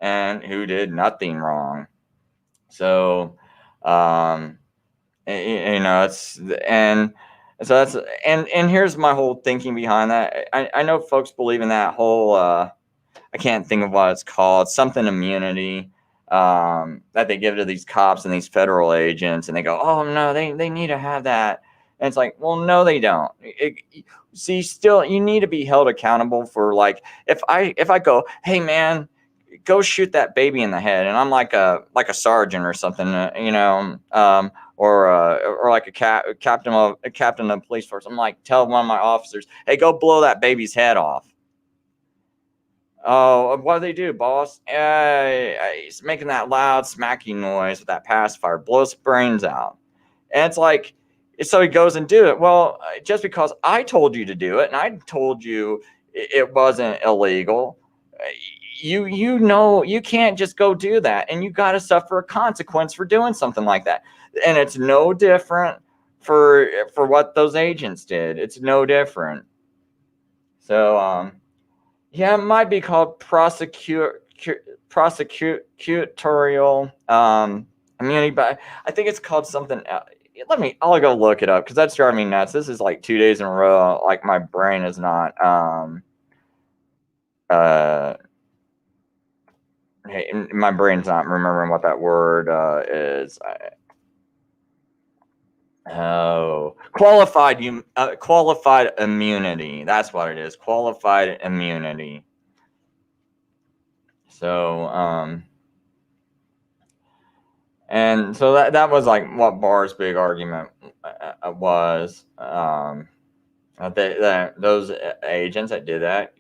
and who did nothing wrong. So, it's and so that's and here's my whole thinking behind that. I know folks believe in that whole I can't think of what it's called, something immunity that they give to these cops and these federal agents, and they go, oh no, they need to have that And it's like, well, no, they don't. See, still, you need to be held accountable for, like, if I go, hey man, go shoot that baby in the head, and I'm like a sergeant or something, or like a captain of the police force. I'm like, tell one of my officers, hey, go blow that baby's head off. Oh, what do they do, boss? He's making that loud smacking noise with that pacifier, blows brains out. And it's like, so he goes and do it. Well, just because I told you to do it, and I told you it wasn't illegal, you know you can't just go do that, and you got to suffer a consequence for doing something like that. And it's no different for what those agents did. It's no different. So yeah, it might be called prosecutorial immunity, but I think it's called something else. I'll go look it up, because that's driving me nuts. This is like 2 days in a row. Like, my brain is not my brain's not remembering what that word is. Qualified immunity. That's what it is. Qualified immunity. So and so that was like what Barr's big argument was. Those agents that did that,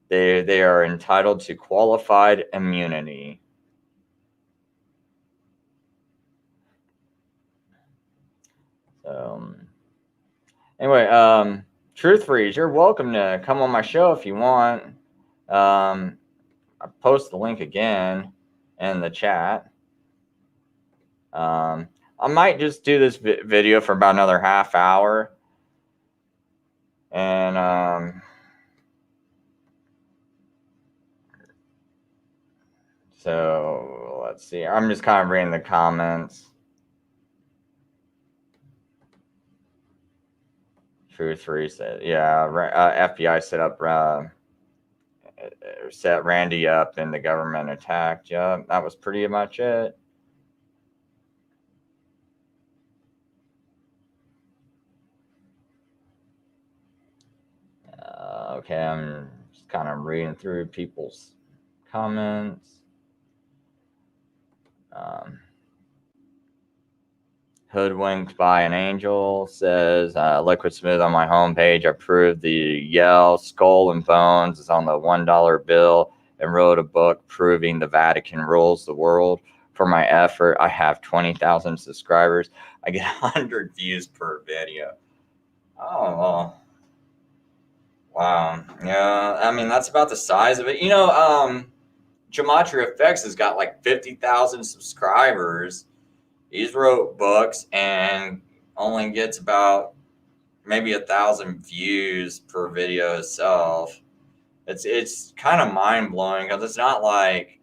they are entitled to qualified immunity. So anyway, Truth Freeze, you're welcome to come on my show if you want. I post the link again in the chat. I might just do this video for about another half hour, and so let's see. I'm just kind of reading the comments. Truth Free said, yeah, FBI set Randy up and the government attacked. Yeah, that was pretty much it. Okay, I'm just kind of reading through people's comments. Hoodwinked by an Angel says, Liquid Smooth on my homepage. I proved the Yale Skull and Bones is on the $1 bill and wrote a book proving the Vatican rules the world. For my effort, I have 20,000 subscribers. I get 100 views per video. Oh, wow. Yeah, I mean, that's about the size of it. Gematria Effects has got like 50,000 subscribers. He's wrote books and only gets about maybe 1,000 views per video itself. It's kind of mind blowing, because it's not like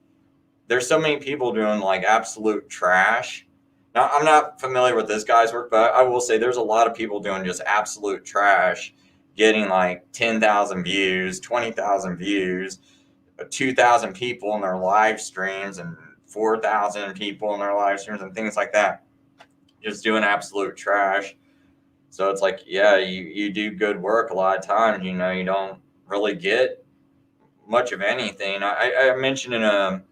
there's so many people doing like absolute trash. Now, I'm not familiar with this guy's work, but I will say there's a lot of people doing just absolute trash, getting like 10,000 views, 20,000 views, 2,000 people in their live streams, and 4,000 people in their live streams, and things like that. Just doing absolute trash. So it's like, yeah, you do good work a lot of times. You don't really get much of anything. I mentioned in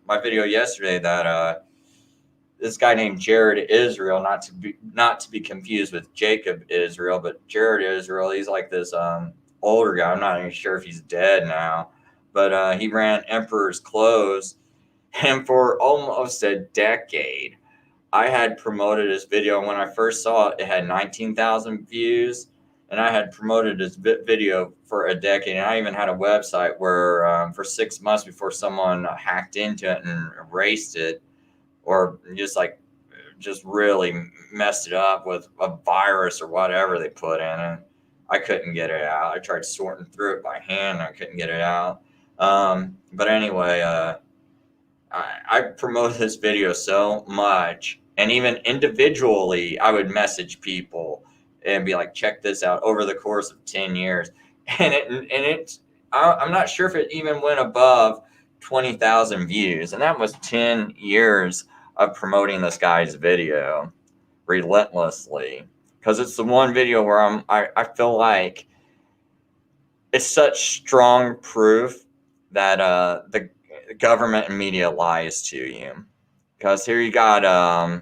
my video yesterday that this guy named Jared Israel, not to be confused with Jacob Israel, but Jared Israel, he's like this older guy. I'm not even sure if he's dead now, but he ran Emperor's Clothes, and for almost a decade, I had promoted his video. When I first saw it, it had 19,000 views, and I had promoted his video for a decade. And I even had a website where for 6 months before someone hacked into it and erased it, or just really messed it up with a virus or whatever they put in it. I couldn't get it out. I tried sorting through it by hand. I couldn't get it out. But anyway, I promoted this video so much, and even individually, I would message people and be like, "Check this out." Over the course of 10 years, I'm not sure if it even went above 20,000 views, and that was 10 years of promoting this guy's video relentlessly. because it's the one video where I feel like it's such strong proof that the government and media lies to you. Because here you got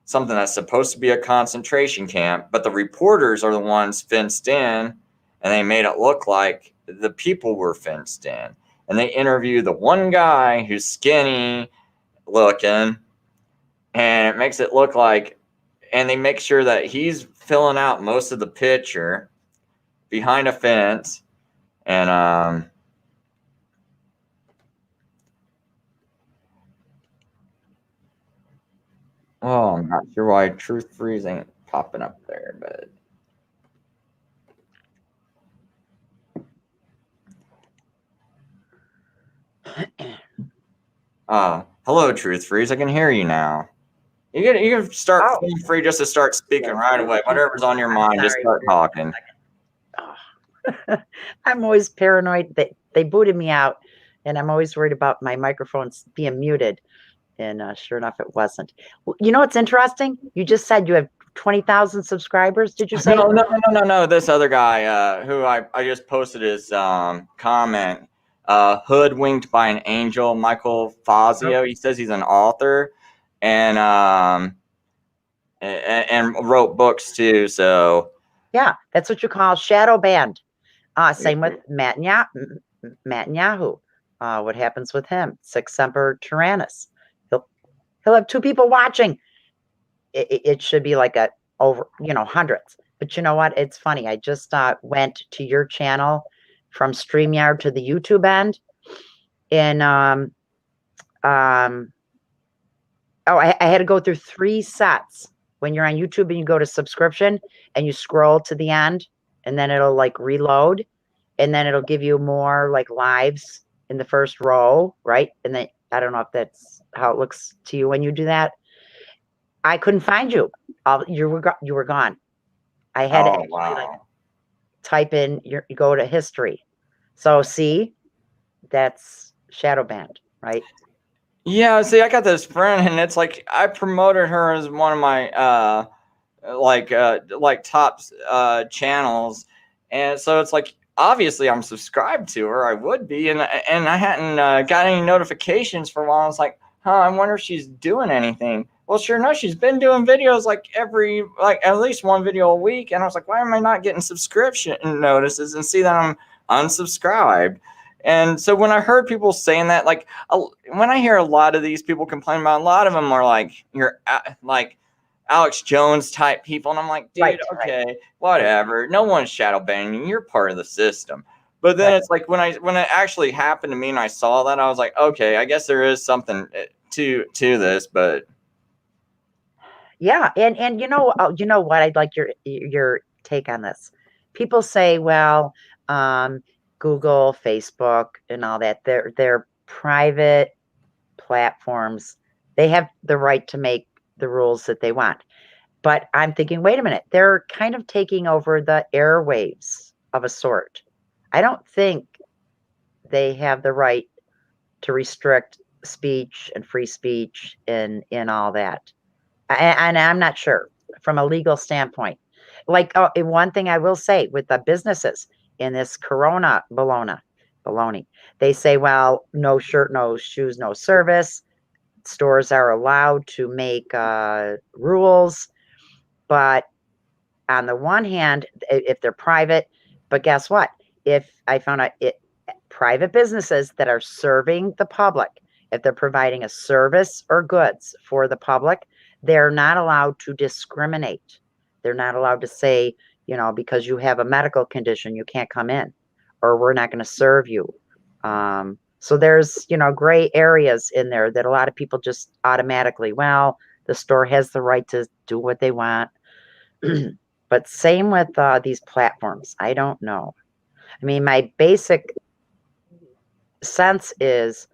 something that's supposed to be a concentration camp, but the reporters are the ones fenced in, and they made it look like the people were fenced in. And they interview the one guy who's skinny looking, and it makes it look like, and they make sure that he's filling out most of the picture behind a fence. And oh, I'm not sure why Truth Freeze ain't popping up there, but hello, Truth Freeze. I can hear you now. You can start Oh. feel free just to start speaking Yeah. right away. Whatever's on your mind, just sorry. start talking. Oh. I'm always paranoid that they booted me out, and I'm always worried about my microphones being muted. And sure enough, it wasn't. You know what's interesting? You just said you have 20,000 subscribers. Did you say? No. This other guy who I just posted his comment, hoodwinked by an angel, Michael Fazio. He says he's an author and wrote books too. So Yeah, that's what you call shadow banned. Same with Matt Netanyahu. What happens with him? Sic semper tyrannis. He'll have two people watching. It should be like over hundreds. But you know what? It's funny. I just went to your channel from StreamYard to the YouTube end, and I had to go through 3 sets. When you're on YouTube and you go to subscription and you scroll to the end, and then it'll like reload, and then it'll give you more like lives in the first row, right? And then I don't know if that's how it looks to you when you do that. I couldn't find you. You were gone. I had to actually like type in you go to history. So see, that's shadow banned, right? yeah, see, I got this friend, and it's like I promoted her as one of my top channels, and so it's like obviously I'm subscribed to her. I would be, and I hadn't got any notifications for a while. I was like, I wonder if she's doing anything. Well, sure enough, she's been doing videos like at least one video a week, and I was like, why am I not getting subscription notices and see that I'm unsubscribed? And so when I heard people saying that, like when I hear a lot of these people complain about, a lot of them are like you're like Alex Jones type people, and I'm like, dude, okay, whatever. No one's shadow banning you. You're part of the system. But then it's like when it actually happened to me and I saw that, I was like, okay, I guess there is something to this, but yeah, and you know what? I'd like your take on this. People say, well, Google, Facebook, and all that, they're private platforms. They have the right to make the rules that they want. But I'm thinking, wait a minute, they're kind of taking over the airwaves of a sort. I don't think they have the right to restrict speech and free speech and all that. And I'm not sure from a legal standpoint. Like, one thing I will say with the businesses in this Corona baloney, they say, well, no shirt, no shoes, no service. Stores are allowed to make rules, but on the one hand, if they're private, but guess what? If I found out private businesses that are serving the public, if they're providing a service or goods for the public, they're not allowed to discriminate. They're not allowed to say, because you have a medical condition, you can't come in, or we're not going to serve you. So there's, gray areas in there that a lot of people just automatically, well, the store has the right to do what they want. But same with these platforms. I don't know. I mean, my basic sense is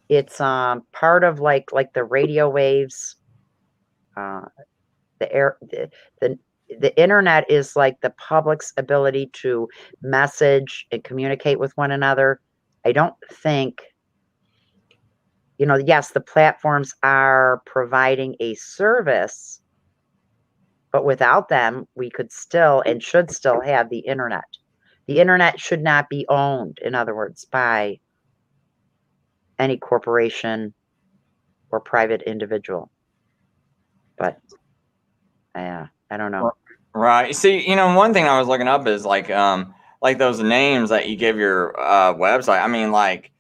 it's part of like the radio waves, the air, the internet is like the public's ability to message and communicate with one another. I don't think, yes, the platforms are providing a service, But without them, we could still and should still have the internet. The internet should not be owned, in other words, by any corporation or private individual. But yeah, I don't know. Right. See, one thing I was looking up is like those names that you give your website. I mean, like,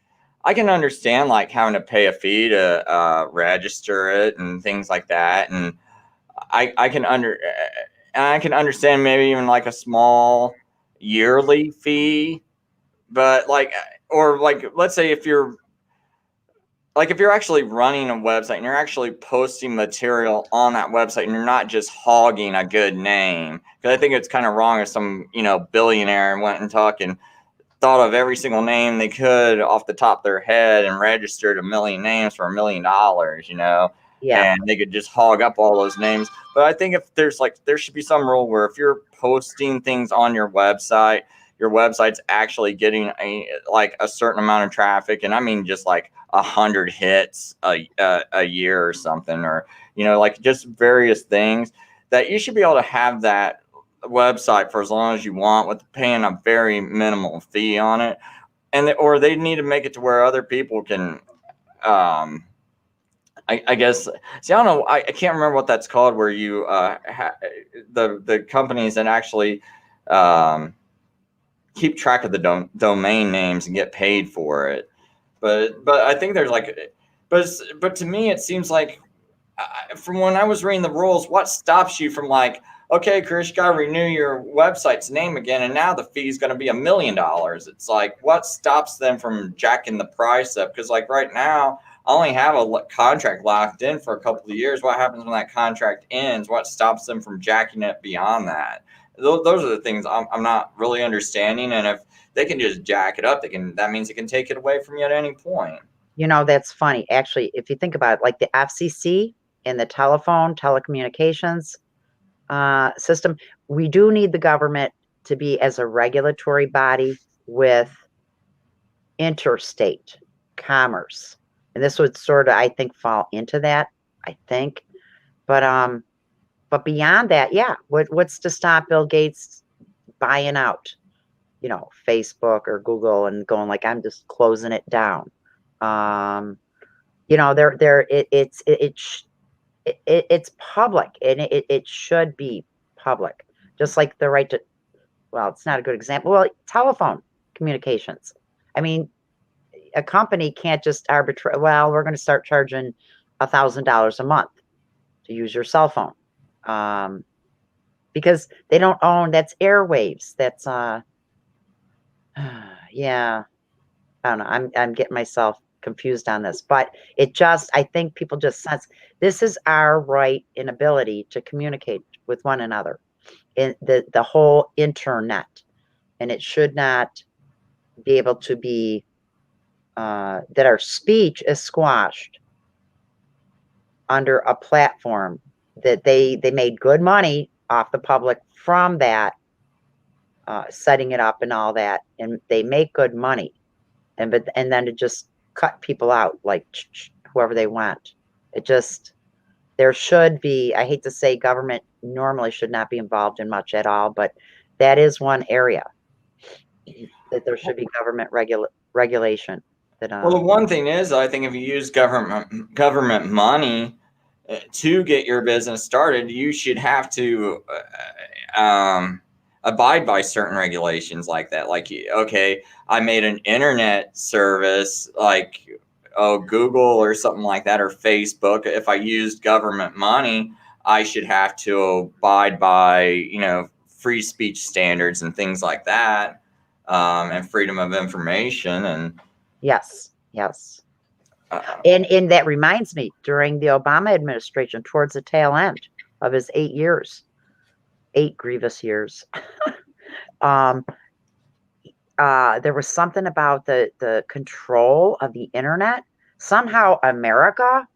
I can understand like having to pay a fee to register it and things like that, and I can I can understand maybe even like a small yearly fee, but like, or like, let's say if you're actually running a website and you're actually posting material on that website and you're not just hogging a good name, because I think it's kind of wrong if some billionaire went and thought of every single name they could off the top of their head and registered a million names for $1 million, Yeah. and they could just hog up all those names. But I think if there should be some rule where if you're posting things on your website's actually getting a certain amount of traffic, and I mean just like 100 hits a year or something, or like just various things, that you should be able to have that website for as long as you want with paying a very minimal fee on it, or they need to make it to where other people can I guess, see, I don't know, I can't remember what that's called, where you the companies that actually um, keep track of the domain names and get paid for it. But I think there's but to me it seems like, from when I was reading the rules, what stops you from like, okay, Chris, you gotta renew your website's name again, and now the fee is going to be $1 million. It's like, what stops them from jacking the price up? Because like right now, I only have a contract locked in for a couple of years. What happens when that contract ends? What stops them from jacking it beyond that? Those are the things I'm not really understanding. And if they can just jack it up, that means they can take it away from you at any point. That's funny. Actually, if you think about it, like the FCC and the telecommunications system, we do need the government to be as a regulatory body with interstate commerce. And this would sort of, I think, fall into that, I think. But beyond that, yeah, what's to stop Bill Gates buying out, Facebook or Google and going like, I'm just closing it down. It's public, and it should be public, just like the right to, well, it's not a good example. Well, telephone communications. I mean, a company can't just arbitrate, well, we're going to start charging $1,000 a month to use your cell phone. Because they don't own, that's airwaves. That's yeah, I don't know. I'm getting myself confused on this, but I think people just sense this is our right and ability to communicate with one another in the whole internet, and it should not be able to be that our speech is squashed under a platform that they made good money off the public from that, setting it up and all that, and they make good money, and then to just cut people out like whoever they want. There should be, I hate to say government normally should not be involved in much at all, but that is one area that there should be government regulation. Well, the one thing is, I think if you use government money to get your business started, you should have to abide by certain regulations like that. Like, okay, I made an internet service like Google or something like that, or Facebook. If I used government money, I should have to abide by free speech standards and things like that, and freedom of information. And yes. And that reminds me, during the Obama administration, towards the tail end of his 8 grievous years, there was something about the control of the internet. Somehow America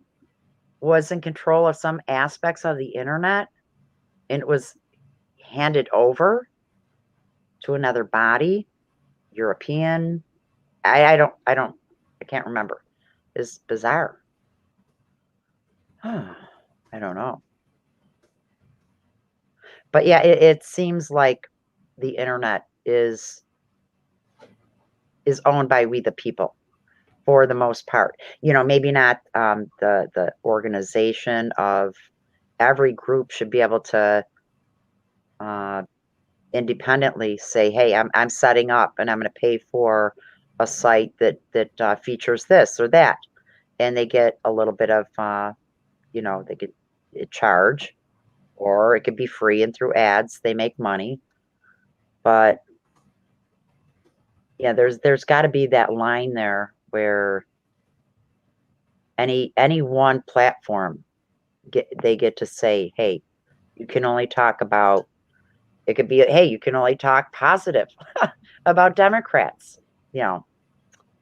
was in control of some aspects of the internet, and it was handed over to another body, European. I can't remember. It's bizarre. I don't know. But yeah, it seems like the internet is owned by we the people for the most part. Maybe not the organization of every group should be able to uh, independently say, "Hey, I'm setting up, and I'm going to pay for a site that features this or that," and they get a little bit of they get charge, or it could be free and through ads they make money. But yeah, there's got to be that line there where any one platform they get to say, "Hey, you can only talk about." It could be, "Hey, you can only talk positive about Democrats," and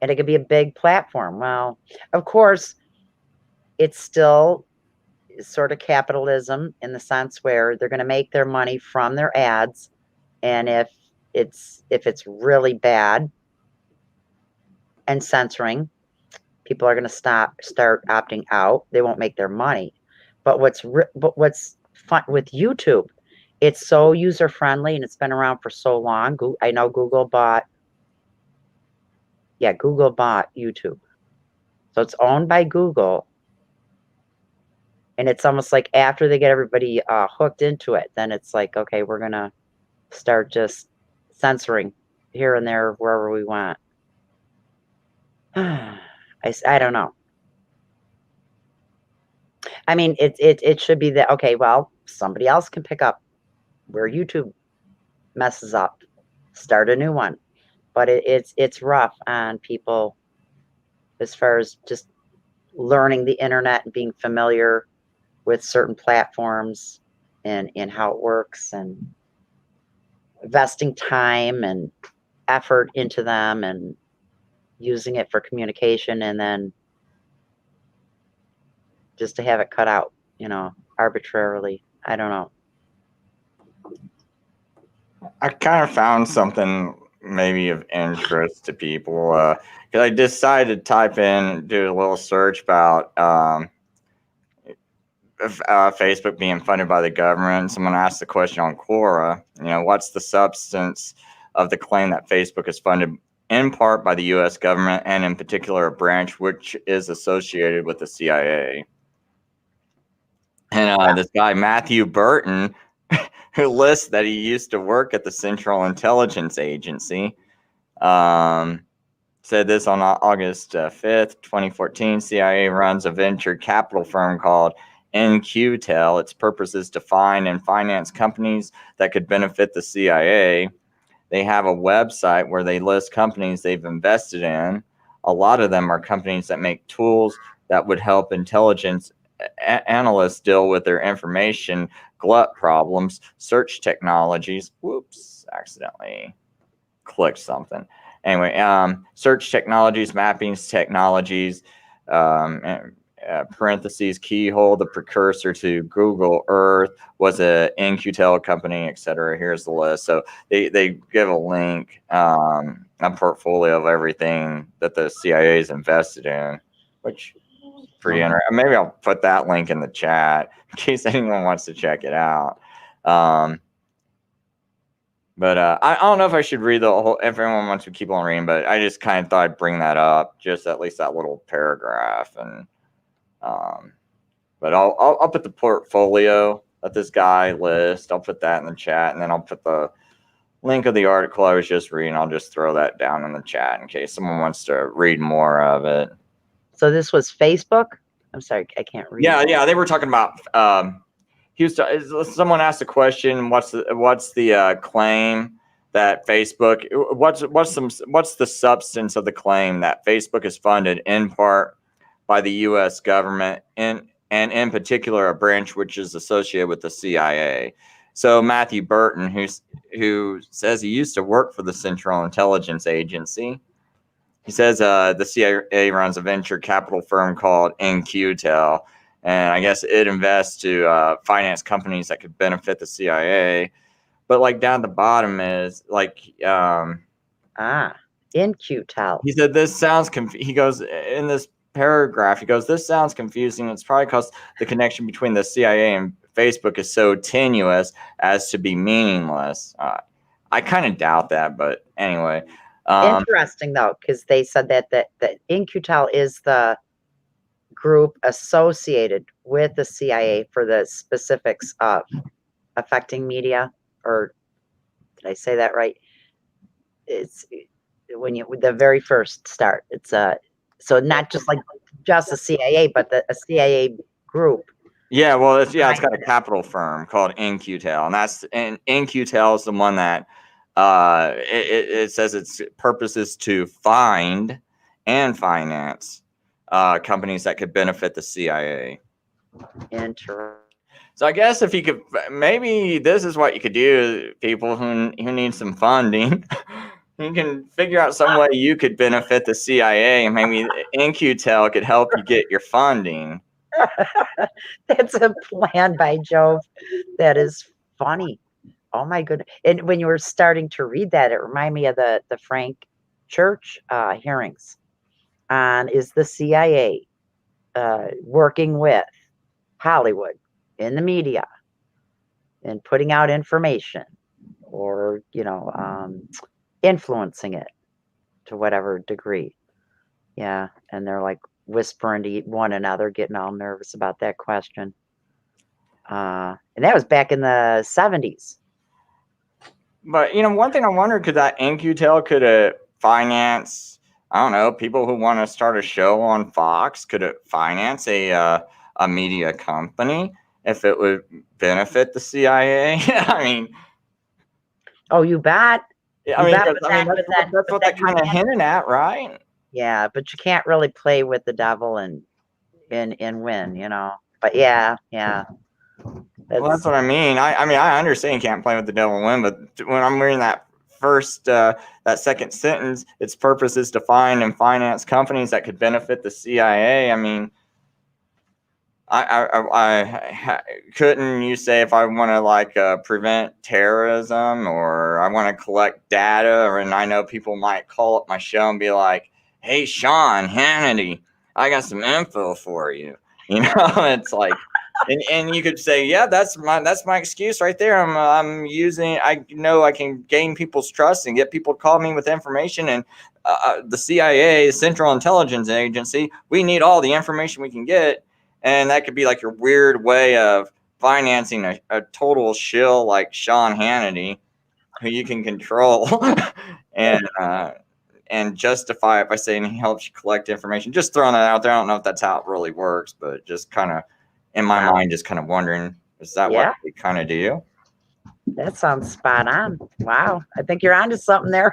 it could be a big platform. Well, of course, it's still sort of capitalism in the sense where they're going to make their money from their ads, and if it's really bad and censoring, people are going to start opting out. They won't make their money. But what's fun with YouTube? It's so user friendly and it's been around for so long. I know Google bought YouTube, so it's owned by Google, and it's almost like after they get everybody hooked into it, then it's like, okay, we're gonna start just censoring here and there wherever we want. I don't know. I mean, it should be that, okay, well, somebody else can pick up where YouTube messes up, start a new one. But it's rough on people as far as just learning the internet and being familiar with certain platforms and how it works, and investing time and effort into them and using it for communication, and then just to have it cut out, arbitrarily. I don't know. I kind of found something maybe of interest to people because I decided to type in, do a little search about Facebook being funded by the government. Someone asked the question on Quora, what's the substance of the claim that Facebook is funded in part by the U.S. government, and in particular a branch which is associated with the CIA? And this guy, Matthew Burton, who lists that he used to work at the Central Intelligence Agency, said this on August 5th, 2014. CIA runs a venture capital firm called NQTel. Its purpose is to find and finance companies that could benefit the CIA. They have a website where they list companies they've invested in. A lot of them are companies that make tools that would help intelligence analysts deal with their information glut problems, search technologies. Whoops, accidentally clicked something. Anyway, search technologies, mappings technologies, parentheses, Keyhole, the precursor to Google Earth, was a NQTel company, etc. Here's the list. So they give a link, a portfolio of everything that the CIA is invested in, which is pretty interesting. Maybe I'll put that link in the chat in case anyone wants to check it out. But I don't know if I should read the whole, if everyone wants to keep on reading, but I just kind of thought I'd bring that up, just at least that little paragraph. And but I'll put the portfolio that this guy lists. I'll put that in the chat, and then I'll put the link of the article I was just reading. I'll just throw that down in the chat in case someone wants to read more of it. So this was Facebook? I'm sorry, I can't read. Yeah, they were talking about someone asked a question. What's the claim that Facebook? What's the substance of the claim that Facebook is funded in part by the U.S. government and in particular a branch which is associated with the CIA? So Matthew Burton, who says he used to work for the Central Intelligence Agency, he says the CIA runs a venture capital firm called NQTel. And I guess it invests to finance companies that could benefit the CIA. But like down the bottom is like NQTel. He said this sounds he goes in this paragraph. He goes, this sounds confusing. It's probably because the connection between the CIA and Facebook is so tenuous as to be meaningless. I kind of doubt that, but anyway. Interesting though, because they said that In-Q-Tel is the group associated with the CIA for the specifics of affecting media, or did I say that right? It's when you the very first start. It's so not just like just the CIA, but a CIA group. Yeah, well, it's got a capital firm called In-Q-Tel, and In-Q-Tel is the one that it says its purpose is to find and finance companies that could benefit the CIA. Interesting. So I guess if you could, maybe this is what you could do, people who need some funding. You can figure out some way you could benefit the CIA, and maybe In-Q-Tel could help you get your funding. That's a plan by Jove. That is funny. Oh my goodness. And when you were starting to read that, it reminded me of the Frank Church hearings on is the CIA working with Hollywood in the media and putting out information or, influencing it to whatever degree. Yeah. And they're like whispering to one another, getting all nervous about that question. And that was back in the 70s. But, one thing I wonder, could that In-Q-Tel could finance, I don't know, people who want to start a show on Fox? Could it finance a media company if it would benefit the CIA? I mean, oh, you bet. I mean, that's what they're kind of hinting at, right? Yeah, but you can't really play with the devil and win, But yeah. Well, that's what I mean. I understand you can't play with the devil and win, but when I'm reading that that second sentence, its purpose is to find and finance companies that could benefit the CIA. I mean, couldn't you say if I want to prevent terrorism, or I want to collect data, and I know people might call up my show and be like, "Hey, Sean Hannity, I got some info for you." It's like, and you could say, "Yeah, that's my excuse right there. I'm using. I know I can gain people's trust and get people to call me with information, and the CIA, Central Intelligence Agency, we need all the information we can get." And that could be like your weird way of financing a total shill like Sean Hannity, who you can control and justify it by saying he helps you collect information. Just throwing that out there. I don't know if that's how it really works, but just kind of in my mind, just kind of wondering, is that what we kind of do? That sounds spot on. Wow. I think you're onto something there.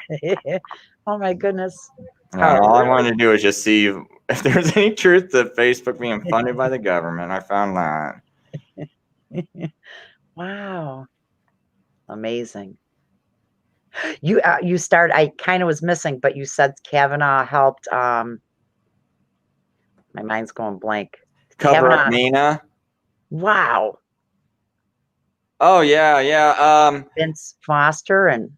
Oh my goodness. All I wanted to do is just see if there's any truth to Facebook being funded by the government. I found that. Wow. Amazing. You started, I kind of was missing, but you said Kavanaugh helped, my mind's going blank. Cover up Nina. Wow. Oh, yeah. Vince Foster and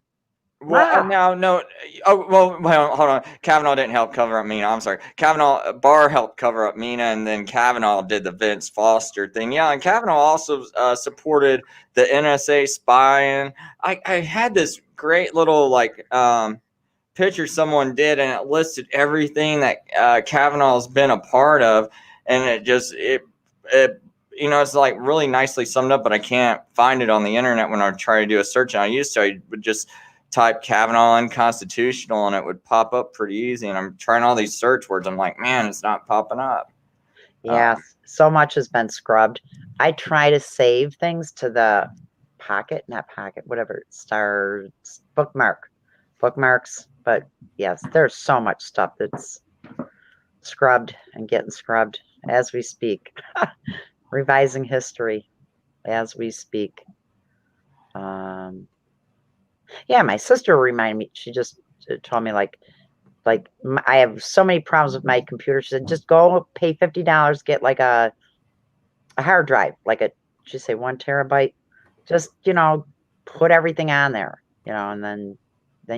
well, no. Oh, well, hold on. Kavanaugh didn't help cover up Mina. I'm sorry. Barr helped cover up Mina, and then Kavanaugh did the Vince Foster thing. Yeah, and Kavanaugh also supported the NSA spying. I had this great little picture someone did, and it listed everything that Kavanaugh's been a part of, and it it's like really nicely summed up, but I can't find it on the internet when I try to do a search. And I would just type Kavanaugh unconstitutional and it would pop up pretty easy. And I'm trying all these search words. I'm like, man, it's not popping up. Yeah, so much has been scrubbed. I try to save things to the bookmarks. But yes, there's so much stuff that's scrubbed and getting scrubbed as we speak. Revising history as we speak. Yeah, my sister reminded me, she just told me I have so many problems with my computer. She said, just go pay $50, get like a hard drive, she say 1 terabyte. Just, put everything on there, and then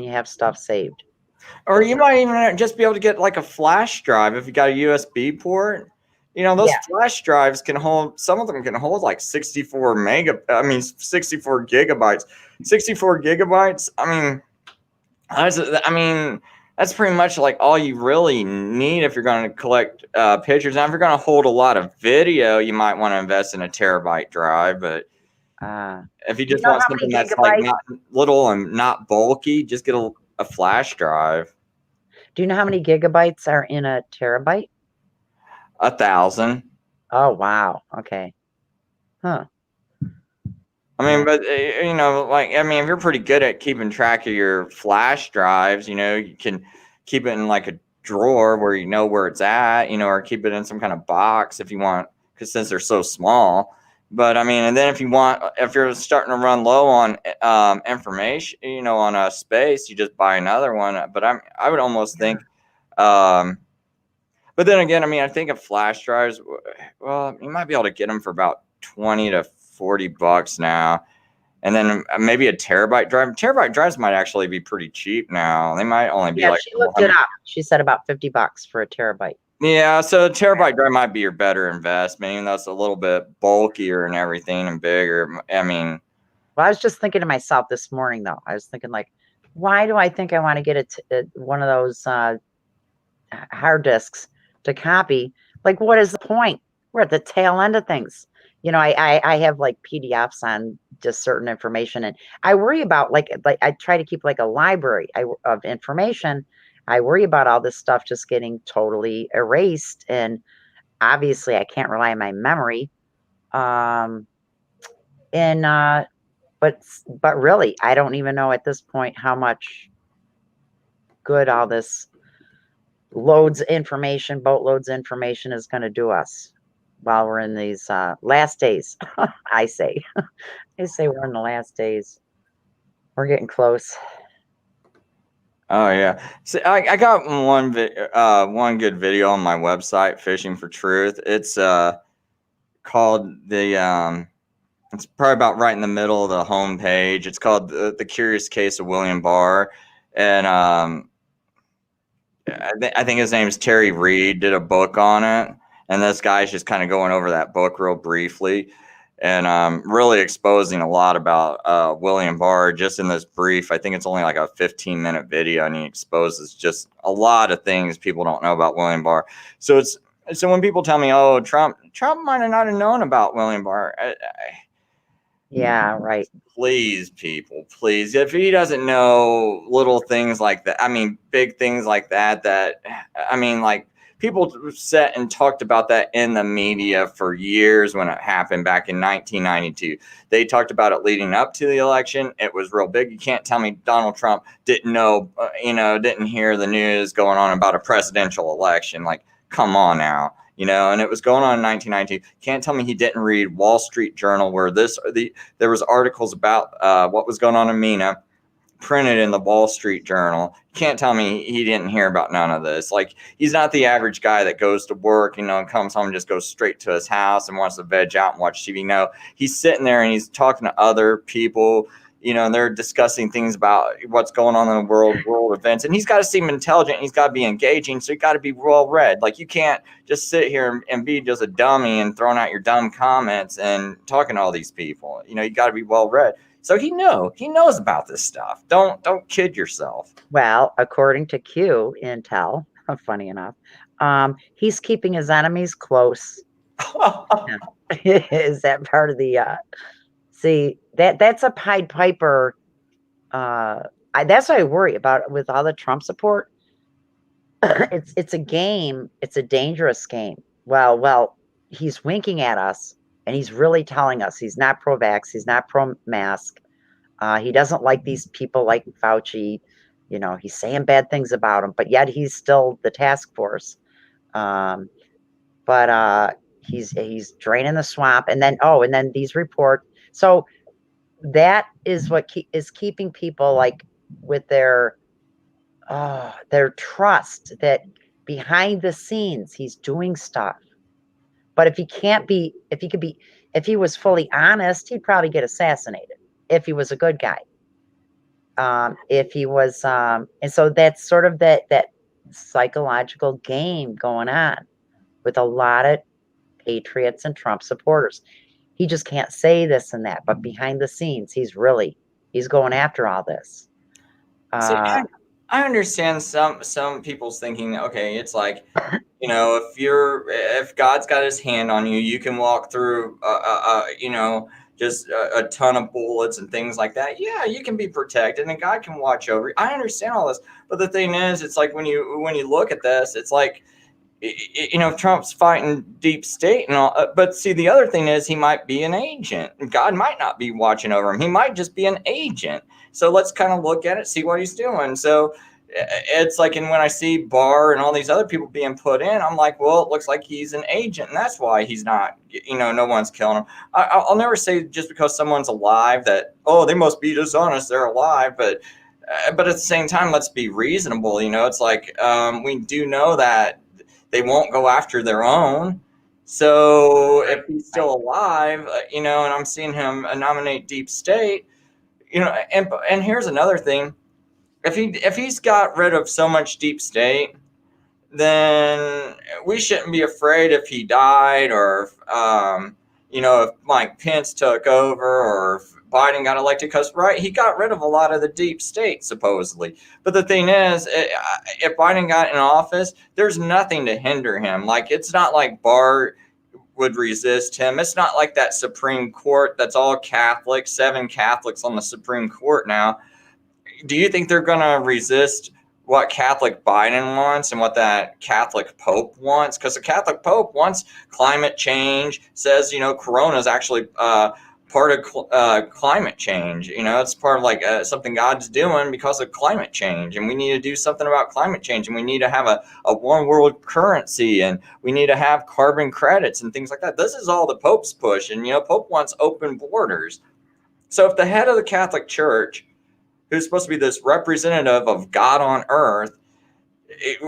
you have stuff saved. Or you might even just be able to get like a flash drive if you got a USB port. those Yeah. flash drives can hold, some of them can hold like 64 gigabytes. 64 gigabytes, that's pretty much like all you really need if you're going to collect pictures. Now, if you're going to hold a lot of video, you might want to invest in a terabyte drive. But Uh, if you do you just know want how many something that's like gigabytes? not little and not bulky, just get a flash drive. Do you know how many gigabytes are in a terabyte? 1,000. Oh, wow. Okay. Huh. Yeah. But if you're pretty good at keeping track of your flash drives, you can keep it in like a drawer where you know where it's at, or keep it in some kind of box if you want, because since they're so small. But and then if you're starting to run low on information, on a space, you just buy another one. But I would almost think, um, but then again, I think of flash drives. Well, you might be able to get them for about 20 to 40 bucks now. And then maybe a terabyte drive. Terabyte drives might actually be pretty cheap now. They might only be Yeah, like she a couple looked it hundred. up. She said about $50 for a terabyte. Yeah, so a terabyte drive might be your better investment, even though it's a little bit bulkier and everything and bigger. Well, I was just thinking to myself this morning, though. I was thinking, like, why do I think I want to get one of those hard disks to copy? Like, what is the point? We're at the tail end of things. I have like PDFs on just certain information, and I worry about like I try to keep like a library of information. I worry about all this stuff just getting totally erased, and obviously I can't rely on my memory. Um, and but really, I don't even know at this point how much good all this boatloads information is going to do us while we're in these last days. I say, we're in the last days. We're getting close. Oh yeah. So I got one good video on my website, Fishing for Truth. It's called it's probably about right in the middle of the homepage. It's called the Curious Case of William Barr, and I think his name is Terry Reed. Did a book on it, and this guy's just kind of going over that book real briefly, and really exposing a lot about William Barr just in this brief. I think it's only like a 15-minute video, and he exposes just a lot of things people don't know about William Barr. So when people tell me, "Oh, Trump might have not have known about William Barr," Yeah, right. please, people, please. If he doesn't know little things like that, big things like that, like people sat and talked about that in the media for years when it happened back in 1992. They talked about it leading up to the election. It was real big. You can't tell me Donald Trump didn't know, didn't hear the news going on about a presidential election. Like, come on now. And it was going on in 1992. Can't tell me he didn't read Wall Street Journal, where there was articles about what was going on in MENA printed in the Wall Street Journal. Can't tell me he didn't hear about none of this. Like, he's not the average guy that goes to work, and comes home and just goes straight to his house and wants to veg out and watch TV. No, he's sitting there and he's talking to other people, and they're discussing things about what's going on in the world events. And he's got to seem intelligent. He's got to be engaging. So you got to be well read. Like, you can't just sit here and be just a dummy and throwing out your dumb comments and talking to all these people. You got to be well read. So he knows about this stuff. Don't kid yourself. Well, according to Q Intel, funny enough, he's keeping his enemies close. Is that part of the see that's a Pied Piper? That's what I worry about with all the Trump support. It's a game. It's a dangerous game. Well, he's winking at us, and he's really telling us he's not pro-vax. He's not pro-mask. He doesn't like these people like Fauci. He's saying bad things about him, but yet he's still the task force. But he's draining the swamp, and then these reports. So that is what is keeping people like with their trust that behind the scenes he's doing stuff. But if he was fully honest, he'd probably get assassinated if he was a good guy. If he was, and so that's sort of that psychological game going on with a lot of patriots and Trump supporters. He just can't say this and that, but behind the scenes, he's going after all this. See, Uh, I understand some people's thinking. Okay, it's like, you know, if God's got His hand on you, you can walk through, you know, just a ton of bullets and things like that. Yeah, you can be protected, and God can watch over you. I understand all this, but the thing is, it's like when you look at this, it's like, you know, Trump's fighting deep state and all, but see, the other thing is he might be an agent. God might not be watching over him. He might just be an agent. So let's kind of look at it, see what he's doing. So it's like, and when I see Barr and all these other people being put in, I'm like, well, it looks like he's an agent, and that's why he's not, you know, no one's killing him. I'll never say just because someone's alive that, oh, they must be dishonest, they're alive, but at the same time, let's be reasonable. You know, it's like, we do know that they won't go after their own. So if he's still alive, you know, and I'm seeing him nominate deep state, you know, and here's another thing: if he's got rid of so much deep state, then we shouldn't be afraid if he died, or you know, if Mike Pence took over, or if Biden got elected, because he got rid of a lot of the deep state supposedly. But the thing is, if Biden got in office, there's nothing to hinder him. Like, it's not like Barr would resist him. It's not like that Supreme Court that's all Catholic, 7 Catholics on the Supreme Court now. Do you think they're going to resist what Catholic Biden wants and what that Catholic Pope wants? Because the Catholic Pope wants climate change, says, you know, Corona is actually part of climate change. You know, it's part of like something God's doing because of climate change. And we need to do something about climate change. And we need to have a one world currency. And we need to have carbon credits and things like that. This is all the Pope's push. And, you know, Pope wants open borders. So if the head of the Catholic Church, who's supposed to be this representative of God on earth,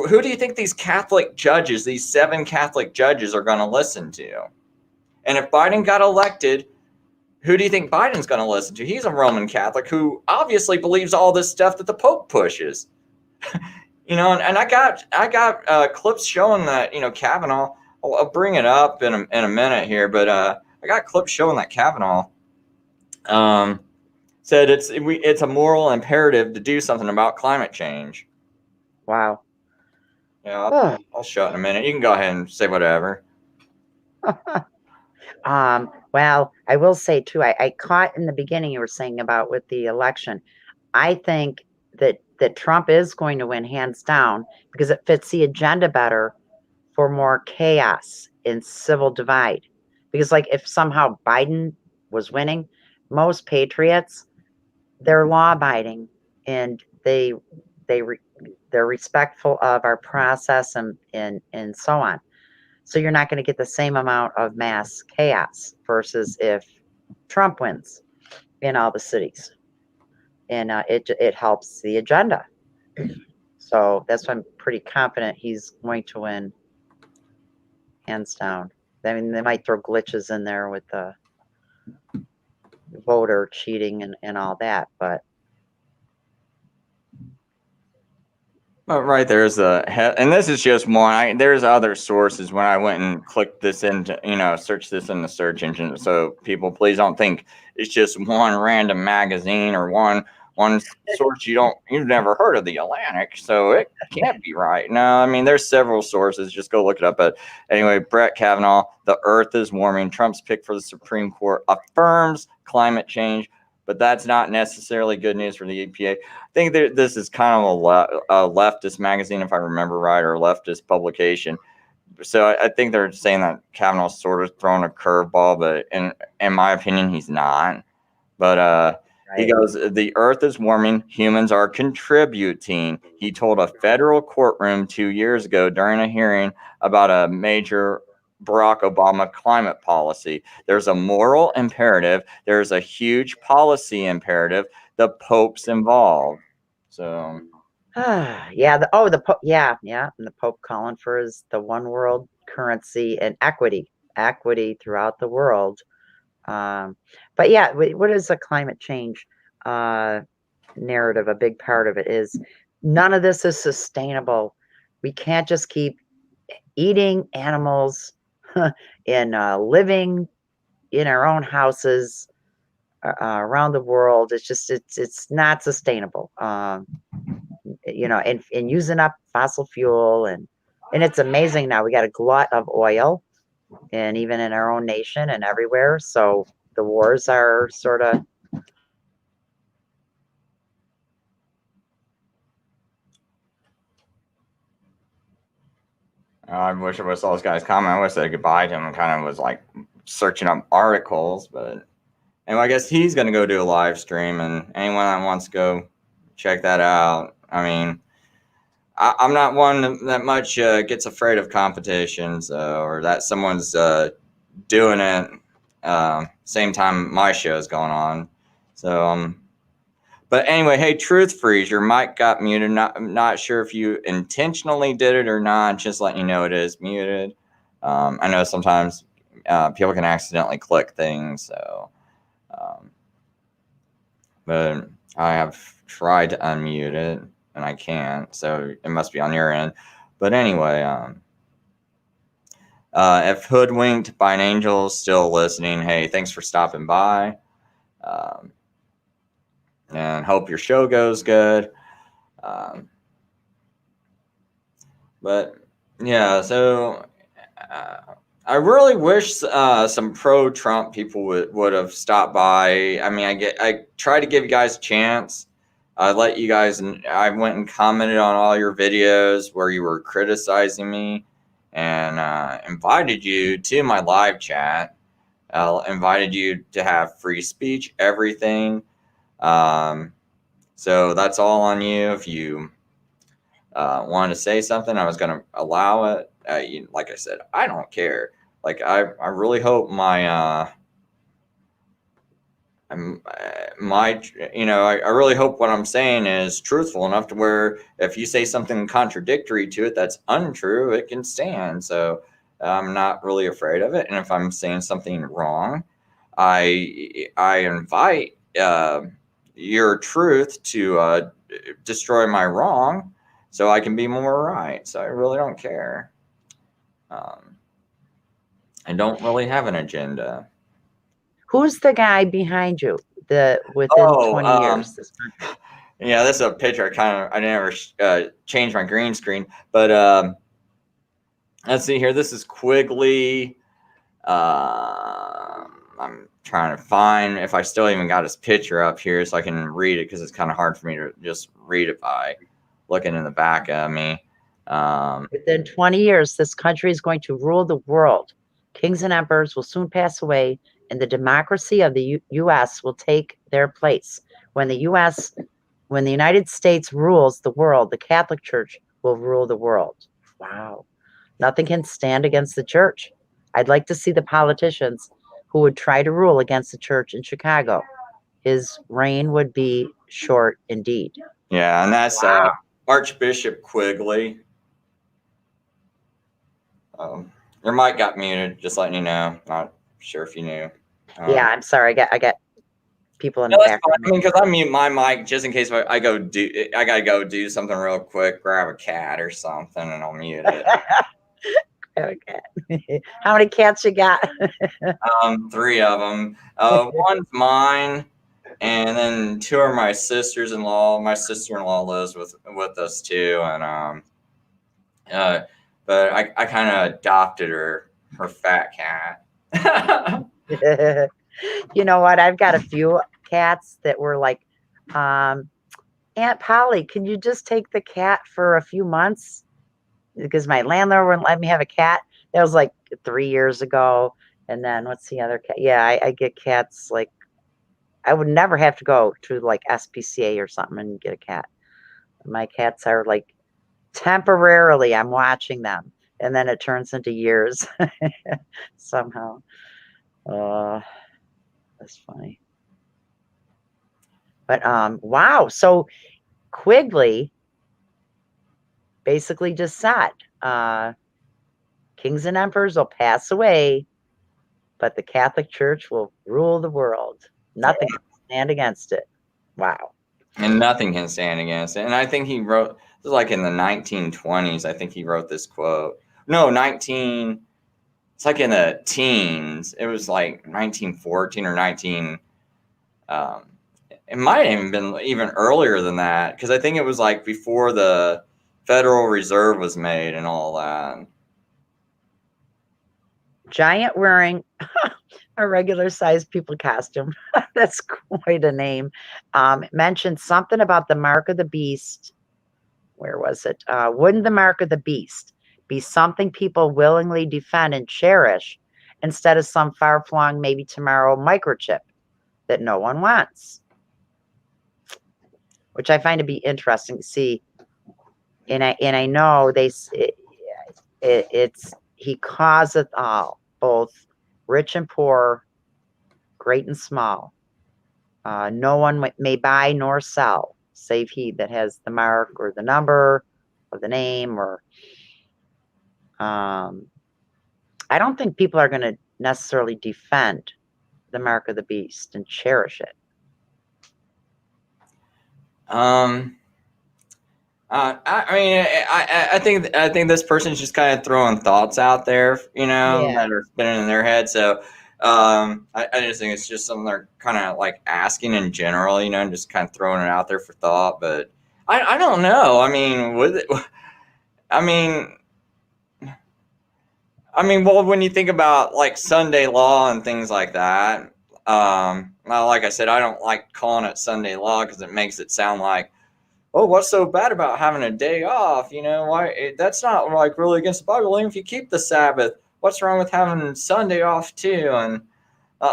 who do you think these Catholic judges, these 7 Catholic judges, are going to listen to? And if Biden got elected, who do you think Biden's going to listen to? He's a Roman Catholic who obviously believes all this stuff that the Pope pushes. You know, and I got clips showing that, you know, Kavanaugh. I'll bring it up in a minute here, but I got clips showing that Kavanaugh said it's a moral imperative to do something about climate change. wow. Yeah, I'll show it in a minute. You can go ahead and say whatever. Well, I will say too, I caught in the beginning you were saying about with the election. I think that Trump is going to win hands down because it fits the agenda better for more chaos and civil divide. Because like if somehow Biden was winning, most patriots, they're law abiding and they're respectful of our process and so on. So you're not going to get the same amount of mass chaos versus if Trump wins in all the cities, and it helps the agenda. So that's why I'm pretty confident he's going to win hands down. I mean, they might throw glitches in there with the voter cheating and all that, but Right there's and this is just one. There's other sources when I went and clicked this into, you know, search this in the search engine. So people, please don't think it's just one random magazine or one source you've never heard of, the Atlantic, so it can't be right. No, I mean, there's several sources. Just go look it up. But anyway, Brett Kavanaugh, the Earth is warming. Trump's pick for the Supreme Court affirms climate change, but that's not necessarily good news for the EPA. I think this is kind of a leftist magazine, if I remember right, or a leftist publication. So I think they're saying that Kavanaugh's sort of throwing a curveball, but in my opinion, he's not. But he goes, the Earth is warming. Humans are contributing. He told a federal courtroom 2 years ago during a hearing about a major Barack Obama climate policy. There's a moral imperative. There's a huge policy imperative. The Pope's involved. So, yeah, the Pope, yeah, and the Pope calling for the one world currency and equity throughout the world. But yeah, what is the climate change narrative? A big part of it is none of this is sustainable. We can't just keep eating animals in living in our own houses around the world. It's just it's not sustainable. And using up fossil fuel and it's amazing now. We got a glut of oil, and even in our own nation and everywhere. So the wars are sort of. I wish I saw this guy's comment. I wish I said goodbye to him and kind of was like searching up articles. But anyway, I guess he's going to go do a live stream, and anyone that wants to go check that out. I mean, I'm not one that much gets afraid of competitions or that someone's doing it same time my show is going on. So, but anyway, hey, Truth Freeze, your mic got muted. I'm not sure if you intentionally did it or not. Just letting you know it is muted. I know sometimes people can accidentally click things. So, but I have tried to unmute it and I can't. So it must be on your end. But anyway, if Hoodwinked by an Angel is still listening, hey, thanks for stopping by. And hope your show goes good. But yeah, so I really wish some pro-Trump people would have stopped by. I mean, I try to give you guys a chance. I let you guys. I went and commented on all your videos where you were criticizing me, and invited you to my live chat. Invited you to have free speech, everything. So that's all on you. If you wanted to say something, I was going to allow it. Like I said, I don't care. Like I really hope I really hope what I'm saying is truthful enough to where if you say something contradictory to it that's untrue, it can stand. So I'm not really afraid of it. And if I'm saying something wrong, I invite your truth to destroy my wrong so I can be more right. So I really don't care. I don't really have an agenda. Who's the guy behind you? Within 20 years. Yeah, this is a picture. I never changed my green screen, but let's see here. This is Quigley. I'm trying to find if I still even got his picture up here so I can read it, because it's kind of hard for me to just read it by looking in the back of me. Within 20 years, this country is going to rule the world. Kings and emperors will soon pass away, and the democracy of the U.S. will take their place. When the United States rules the world, the Catholic Church will rule the world. Wow. Nothing can stand against the church. I'd like to see the politicians who would try to rule against the church in Chicago. His reign would be short indeed. Yeah, and that's Archbishop Quigley. Your mic got muted, just letting you know. Not sure if you knew. Yeah, I'm sorry. I got people in the background. I mean, because I mute my mic just in case I gotta go do something real quick, grab a cat or something, and I'll mute it. Okay. How many cats you got? 3 of them. One's mine, and then 2 are my sisters-in-law. My sister-in-law lives with us too, and but I kind of adopted her fat cat. You know what? I've got a few cats that were like, Aunt Polly, can you just take the cat for a few months? Because my landlord wouldn't let me have a cat. That was like 3 years ago. And then what's the other cat? Yeah, I get cats like, I would never have to go to like SPCA or something and get a cat. My cats are like temporarily, I'm watching them, and then it turns into years somehow. That's funny. But wow. So Quigley basically just said kings and emperors will pass away, but the Catholic Church will rule the world. Nothing can stand against it. Wow. And nothing can stand against it. And I think he wrote, this was like in the 1920s, I think he wrote this quote. No, 19 it's like in the teens. It was like 1914 or 19. It might have even been even earlier than that, because I think it was like before the Federal Reserve was made and all that. Giant wearing a regular sized people costume. That's quite a name. Mentioned something about the mark of the beast. Where was it? Wouldn't the mark of the beast be something people willingly defend and cherish instead of some far flung, maybe tomorrow microchip that no one wants? Which I find to be interesting to see. And I know it's he causeth all, both rich and poor, great and small. No one may buy nor sell, save he that has the mark or the number or the name. Or I don't think people are going to necessarily defend the mark of the beast and cherish it. I mean, I think this person's just kind of throwing thoughts out there, Yeah. that are spinning in their head. So, I just think it's just something they're kind of like asking in general, and just kind of throwing it out there for thought. But I don't know. I mean, I mean, well, when you think about like Sunday law and things like that, well, like I said, I don't like calling it Sunday law because it makes it sound like, oh, what's so bad about having a day off? Why? That's not like really against the Bible. Even if you keep the Sabbath, what's wrong with having Sunday off too? And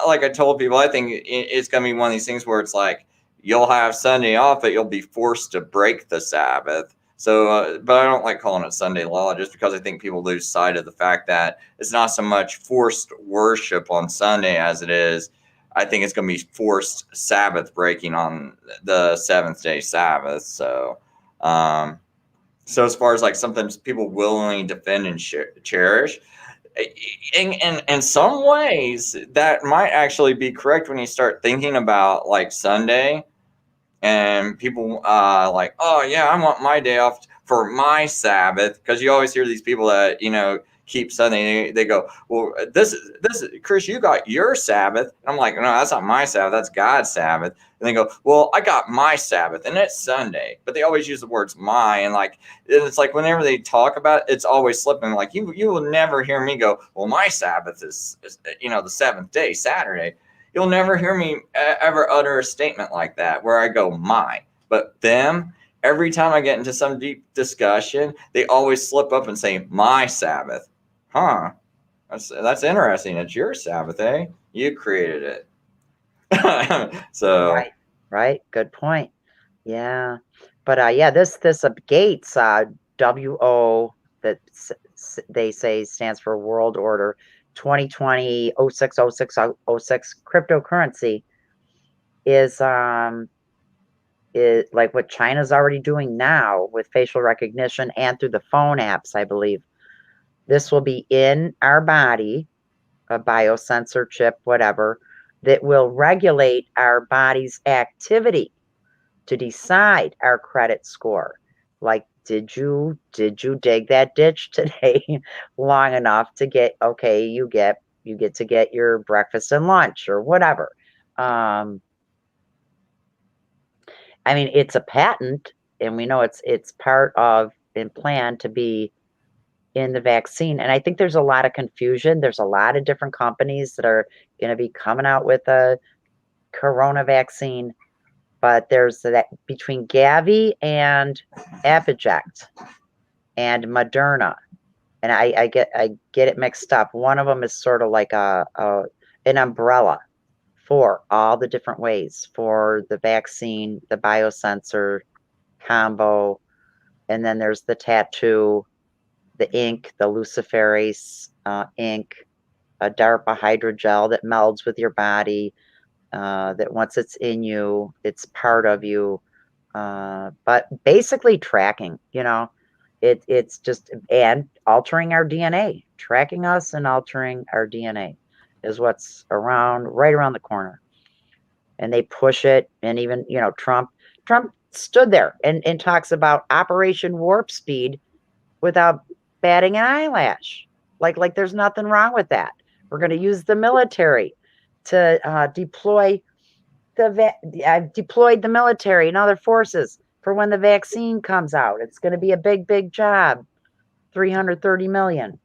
like I told people, I think it's going to be one of these things where it's like you'll have Sunday off, but you'll be forced to break the Sabbath. So, but I don't like calling it Sunday law just because I think people lose sight of the fact that it's not so much forced worship on Sunday as it is. I think it's going to be forced Sabbath breaking on the seventh day Sabbath. So, so as far as like something people willingly defend and cherish, in some ways that might actually be correct when you start thinking about like Sunday and people like, oh yeah, I want my day off for my Sabbath, because you always hear these people that keep Sunday. They go, well, this is Chris, you got your Sabbath. And I'm like, no, that's not my Sabbath, that's God's Sabbath. And they go, well, I got my Sabbath and it's Sunday, but they always use the words my, and like it's like whenever they talk about it, it's always slipping. Like you will never hear me go, well, my Sabbath is the seventh day, Saturday. You'll never hear me ever utter a statement like that where I go my. But them, every time I get into some deep discussion, they always slip up and say my Sabbath. Huh? That's interesting. It's your Sabbath, eh? You created it. So Right. Good point. Yeah. But yeah, this Gates WO that they say stands for World Order 2020 060606 cryptocurrency is like what China's already doing now with facial recognition and through the phone apps, I believe. This will be in our body, a biosensor chip, whatever, that will regulate our body's activity to decide our credit score. Like, did you dig that ditch today long enough to get, okay, you get to get your breakfast and lunch or whatever. I mean, it's a patent, and we know it's part of and planned to be in the vaccine. And I think there's a lot of confusion. There's a lot of different companies that are going to be coming out with a corona vaccine, but there's that between Gavi and Abiject and Moderna, and I get it mixed up. One of them is sort of like an umbrella for all the different ways for the vaccine, the biosensor combo, and then there's the tattoo, the ink, the luciferase ink, a DARPA hydrogel that melds with your body, that once it's in you, it's part of you. But basically tracking, it's just, and altering our DNA, tracking us and altering our DNA is what's right around the corner. And they push it. And even, Trump stood there and talks about Operation Warp Speed without batting an eyelash. Like there's nothing wrong with that. We're going to use the military to deployed the military and other forces for when the vaccine comes out. It's going to be a big job. 330 million.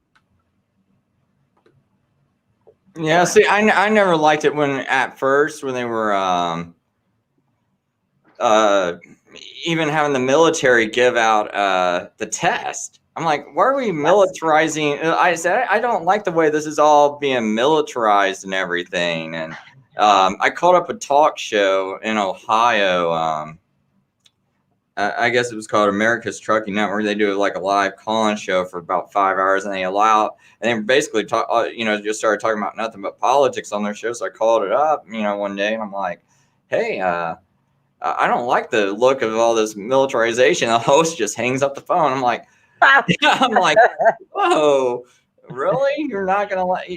Yeah, see, I never liked it when at first when they were uh, even having the military give out the test. I'm like, why are we militarizing? I said I don't like the way this is all being militarized and everything. And I called up a talk show in Ohio. I guess it was called America's Trucking Network. They do like a live call-in show for about 5 hours, and they basically talk, just started talking about nothing but politics on their show. So I called it up, one day, and I'm like, hey, I don't like the look of all this militarization. The host just hangs up the phone. I'm like, whoa, really? You're not gonna let?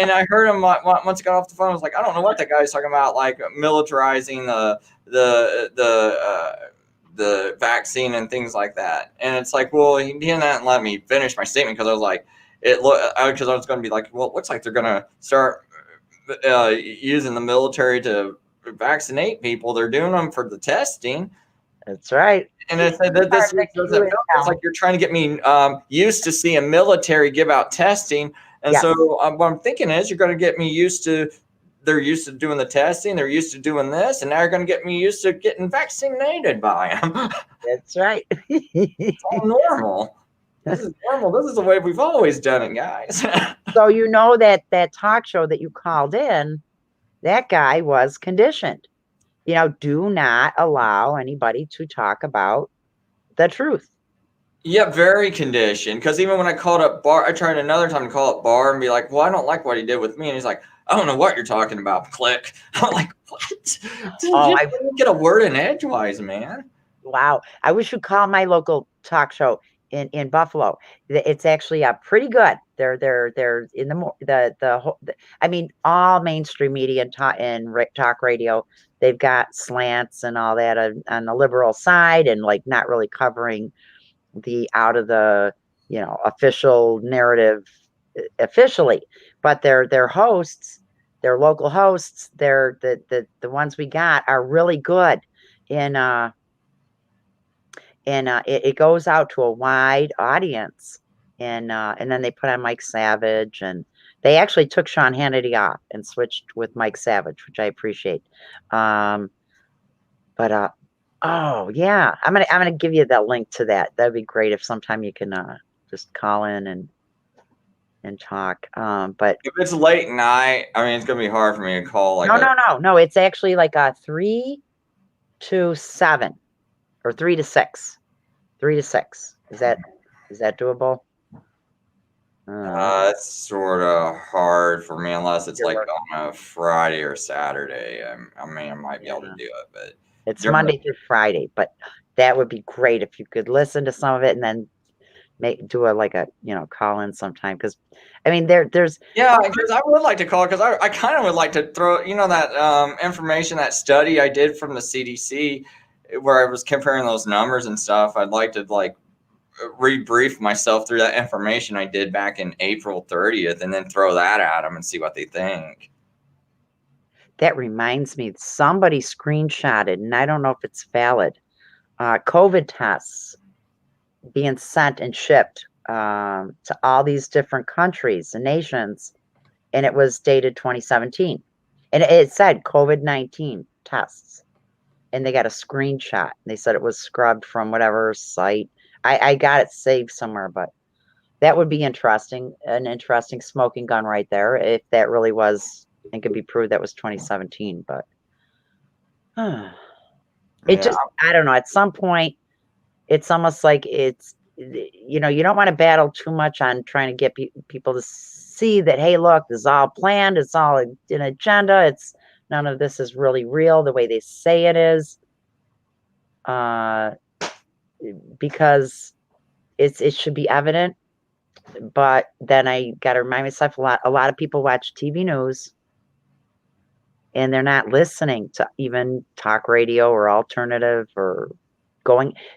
And I heard him once he got off the phone. I was like, I don't know what that guy's talking about, like militarizing the vaccine and things like that. And it's like, well, he didn't let me finish my statement because I was like, because I was going to be like, well, it looks like they're going to start using the military to vaccinate people. They're doing them for the testing. That's right. And it's like you're trying to get me used to seeing military give out testing. And so what I'm thinking is you're going to get me used to, they're used to doing the testing, they're used to doing this, and now you're going to get me used to getting vaccinated by them. That's right. It's all normal. This is normal. This is the way we've always done it, guys. So that talk show that you called in, that guy was conditioned. Do not allow anybody to talk about the truth. Yeah, very conditioned. Because even when I called up Bar, I tried another time to call up Bar and be like, well, I don't like what he did with me. And he's like, I don't know what you're talking about. Click. I'm like, what? I didn't get a word in edgewise, man. Wow. I wish you'd call my local talk show in Buffalo. It's actually pretty good. They're in I mean, all mainstream media and talk radio, they've got slants and all that on the liberal side, and like not really covering the out of the official narrative officially, but their hosts, their local hosts, they're the ones we got are really good in it goes out to a wide audience, and then they put on Mike Savage, and they actually took Sean Hannity off and switched with Mike Savage, which I appreciate. But oh yeah, I'm gonna give you that link to that. That'd be great if sometime you can just call in and talk. But if it's late night, I mean, it's gonna be hard for me to call. Like no, it's actually like 3 to 7 or 3 to 6. 3 to 6. Is that doable? It's sort of hard for me unless it's like on a Friday or Saturday. I mean, I might be able to do it, but it's Monday through Friday. But that would be great if you could listen to some of it and then do a call in sometime, because I mean there's because I would like to call, because I kind of would like to throw that information, that study I did from the CDC where I was comparing those numbers and stuff. I'd like to rebrief myself through that information I did back in April 30th and then throw that at them and see what they think. That reminds me, somebody screenshotted, and I don't know if it's valid, COVID tests being sent and shipped to all these different countries and nations, and it was dated 2017, and it said COVID-19 tests, and they got a screenshot. They said it was scrubbed from whatever site. I got it saved somewhere, but that would be interesting, an interesting smoking gun right there, if that really was and could be proved that was 2017. But just, I don't know, at some point it's almost like it's, you don't want to battle too much on trying to get people to see that, hey, look, this is all planned, it's all an agenda, it's none of this is really real the way they say it is, because it should be evident. But then I got to remind myself, a lot of people watch TV news and they're not listening to even talk radio or alternative or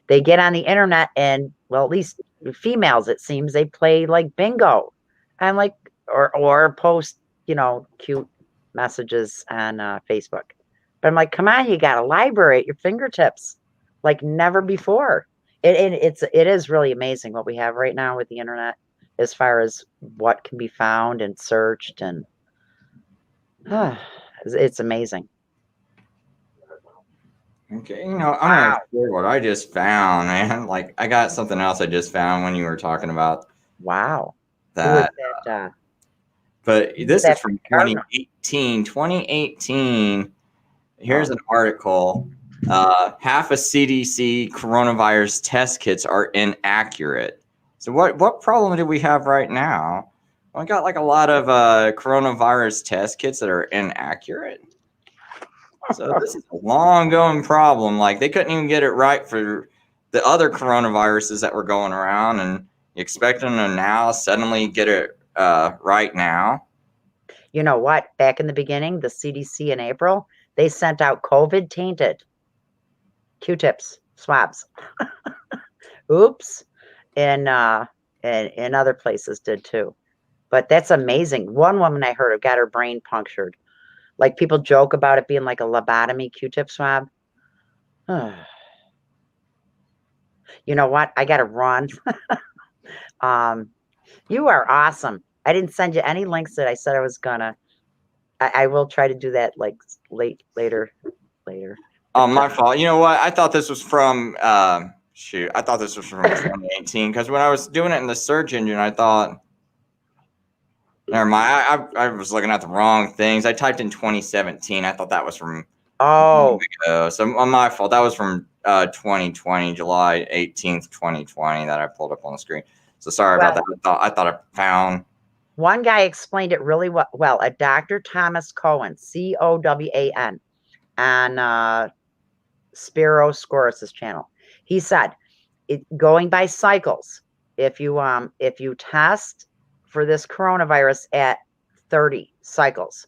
they get on the internet, and well, at least females, it seems, they play like bingo. I'm like, or post, cute messages on Facebook. But I'm like, come on, you got a library at your fingertips, like never before. It is really amazing what we have right now with the internet, as far as what can be found and searched, and it's amazing. Okay, I'm gonna Wow, share what I just found, man. Like, I got something else I just found when you were talking about wow. Who is that. that? But Who's this is that from gardener? 2018. 2018. Here's Oh, an article. Half of CDC coronavirus test kits are inaccurate. So what problem do we have right now? Well, we got like a lot of coronavirus test kits that are inaccurate. So this is a long going problem. Like they couldn't even get it right for the other coronaviruses that were going around, and you expect them to now suddenly get it right now. you know what? Back in the beginning, the CDC in April, they sent out COVID tainted Q-tips, swabs. Oops. And other places did too. But that's amazing. One woman I heard of got her brain punctured. Like people joke about it being like a lobotomy Q-tip swab. You know what? I got to run. um, you are awesome. I didn't send you any links that I said I was gonna. I will try to do that like later. Oh, my fault. You know what? I thought this was from shoot. I thought this was from 2018 because when I was doing it in the search engine, I thought, never mind. I was looking at the wrong things. I typed in 2017. I thought that was from long Oh, ago. So on my fault. That was from 2020, July 18th, 2020. That I pulled up on the screen. So sorry about well, that. I thought I found. one guy explained it really well. A Dr. Thomas Cowan, Cowan, on Spirosaurus's channel. He said, going by cycles, if you test for this coronavirus at 30 cycles,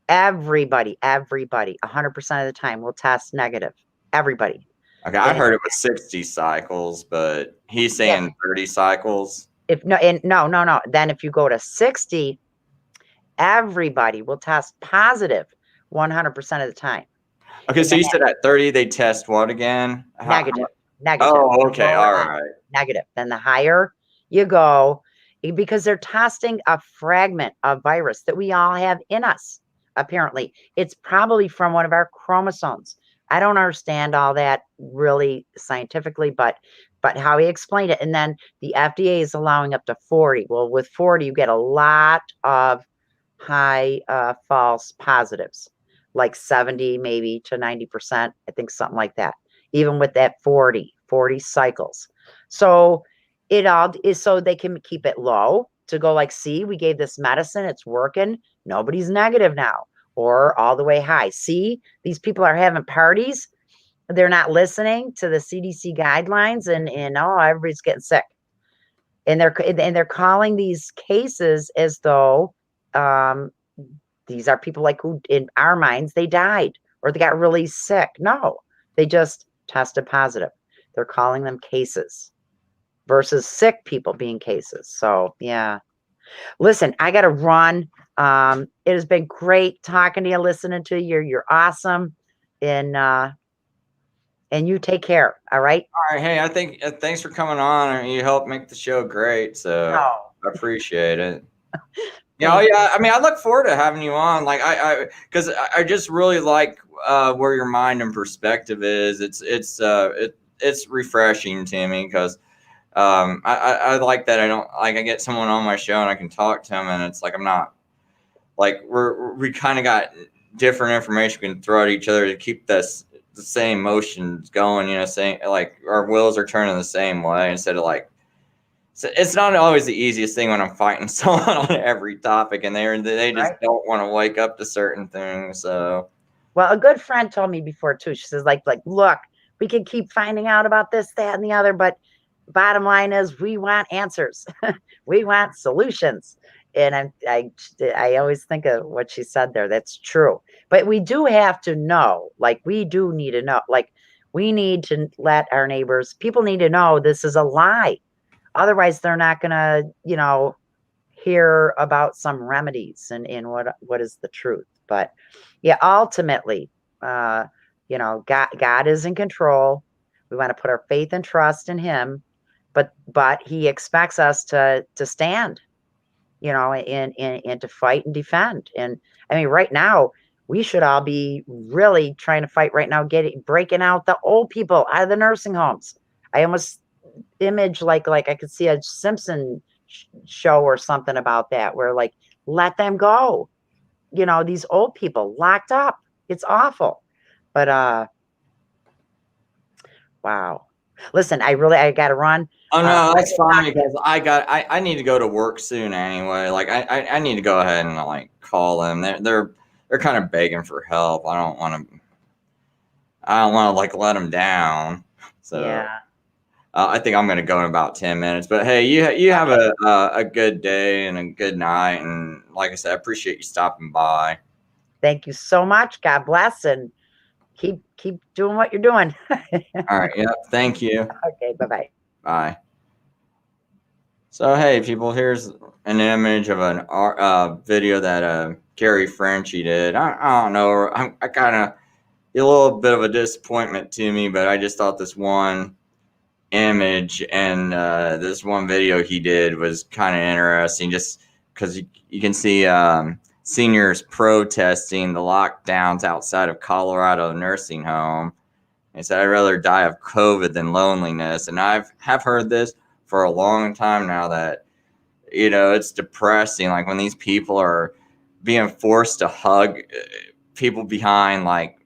everybody 100% of the time will test negative. Everybody. Okay, I And heard it was 60 cycles, but he's yeah, saying 30 cycles. if no, and no, then if you go to 60, everybody will test positive 100% of the time. Okay, And so then you said at 30 they test what again? negative, negative. Oh, The okay. lower All end, right. negative. Then the higher you go, because they're testing a fragment of virus that we all have in us. Apparently, it's probably from one of our chromosomes. I don't understand all that really scientifically, but how he explained it. And then the FDA is allowing up to 40. Well, with 40, you get a lot of high false positives, like 70 maybe to 90%. I think something like that, even with that 40 cycles. So it all is so they can keep it low to go like, see, we gave this medicine, it's working. Nobody's negative now, or all the way high. See, these people are having parties. They're not listening to the CDC guidelines, and oh, everybody's getting sick. And they're calling these cases as though um, these are people like who, in our minds, they died or they got really sick. No, they just tested positive. They're calling them cases versus sick people being cases. So, yeah. Listen, I got to run. It has been great talking to you, listening to you. You're awesome. And you take care. All right. All right. Hey, I think thanks for coming on. You helped make the show great, so Oh, I appreciate it. Yeah, oh thank you. yeah. I mean, I look forward to having you on. Like, because I just really like where your mind and perspective is. It's refreshing to me because I like that. I don't like I get someone on my show and I can talk to them, and it's like I'm not like we kind of got different information we can throw at each other to keep this the same motions going. Saying like our wheels are turning the same way instead of like. So it's not always the easiest thing when I'm fighting someone on every topic, and they just Right. don't want to wake up to certain things. So Well, a good friend told me before too. She says, look, we can keep finding out about this, that, and the other, but bottom line is we want answers. We want solutions. And I always think of what she said there. That's true. But we do have to know, like we do need to know, like we need to let our neighbors, people need to know this is a lie. Otherwise, they're not gonna, hear about some remedies and what is the truth. But yeah, ultimately, God is in control. We want to put our faith and trust in Him, but He expects us to stand, and to fight and defend. And I mean, right now, we should all be really trying to fight right now, breaking out the old people out of the nursing homes. I almost image like I could see a Simpson show or something about that, where like let them go. These old people locked up. It's awful. But wow. Listen, I gotta run. Oh no, that's fine because I need to go to work soon anyway. Like I need to go ahead and like call them. They're kind of begging for help. I don't want to like let them down. So Yeah. I think I'm gonna go in about 10 minutes. But hey, you have a good day and a good night. And like I said, I appreciate you stopping by. Thank you so much. God bless, and keep doing what you're doing. All right. Yep. Thank you. Okay, bye-bye. Bye. So hey, people, here's an image of an video that Gary Frenchie did. I don't know. I kind of a little bit of a disappointment to me, but I just thought this one image and this one video he did was kind of interesting, just because you can see seniors protesting the lockdowns outside of Colorado nursing home. He said, "I'd rather die of COVID than loneliness," and have heard this for a long time now that it's depressing. Like when these people are being forced to hug people behind like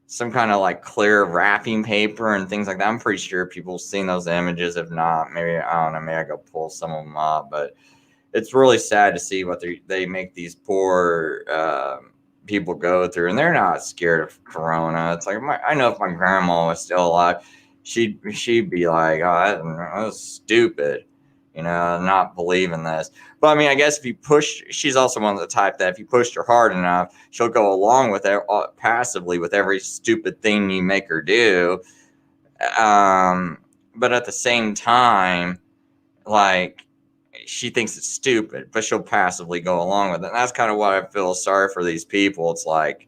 some kind of like clear wrapping paper and things like that. I'm pretty sure people have seen those images. If not, maybe I don't know. Maybe I go pull some of them up. But it's really sad to see what they make these poor people go through, and they're not scared of Corona. It's like I know if my grandma was still alive, she'd be like, "Oh, that's stupid," not believing this. But I mean, I guess if you push, she's also one of the type that if you pushed her hard enough, she'll go along with it passively with every stupid thing you make her do. But at the same time, like she thinks it's stupid, but she'll passively go along with it. And that's kind of what I feel sorry for these people. It's like,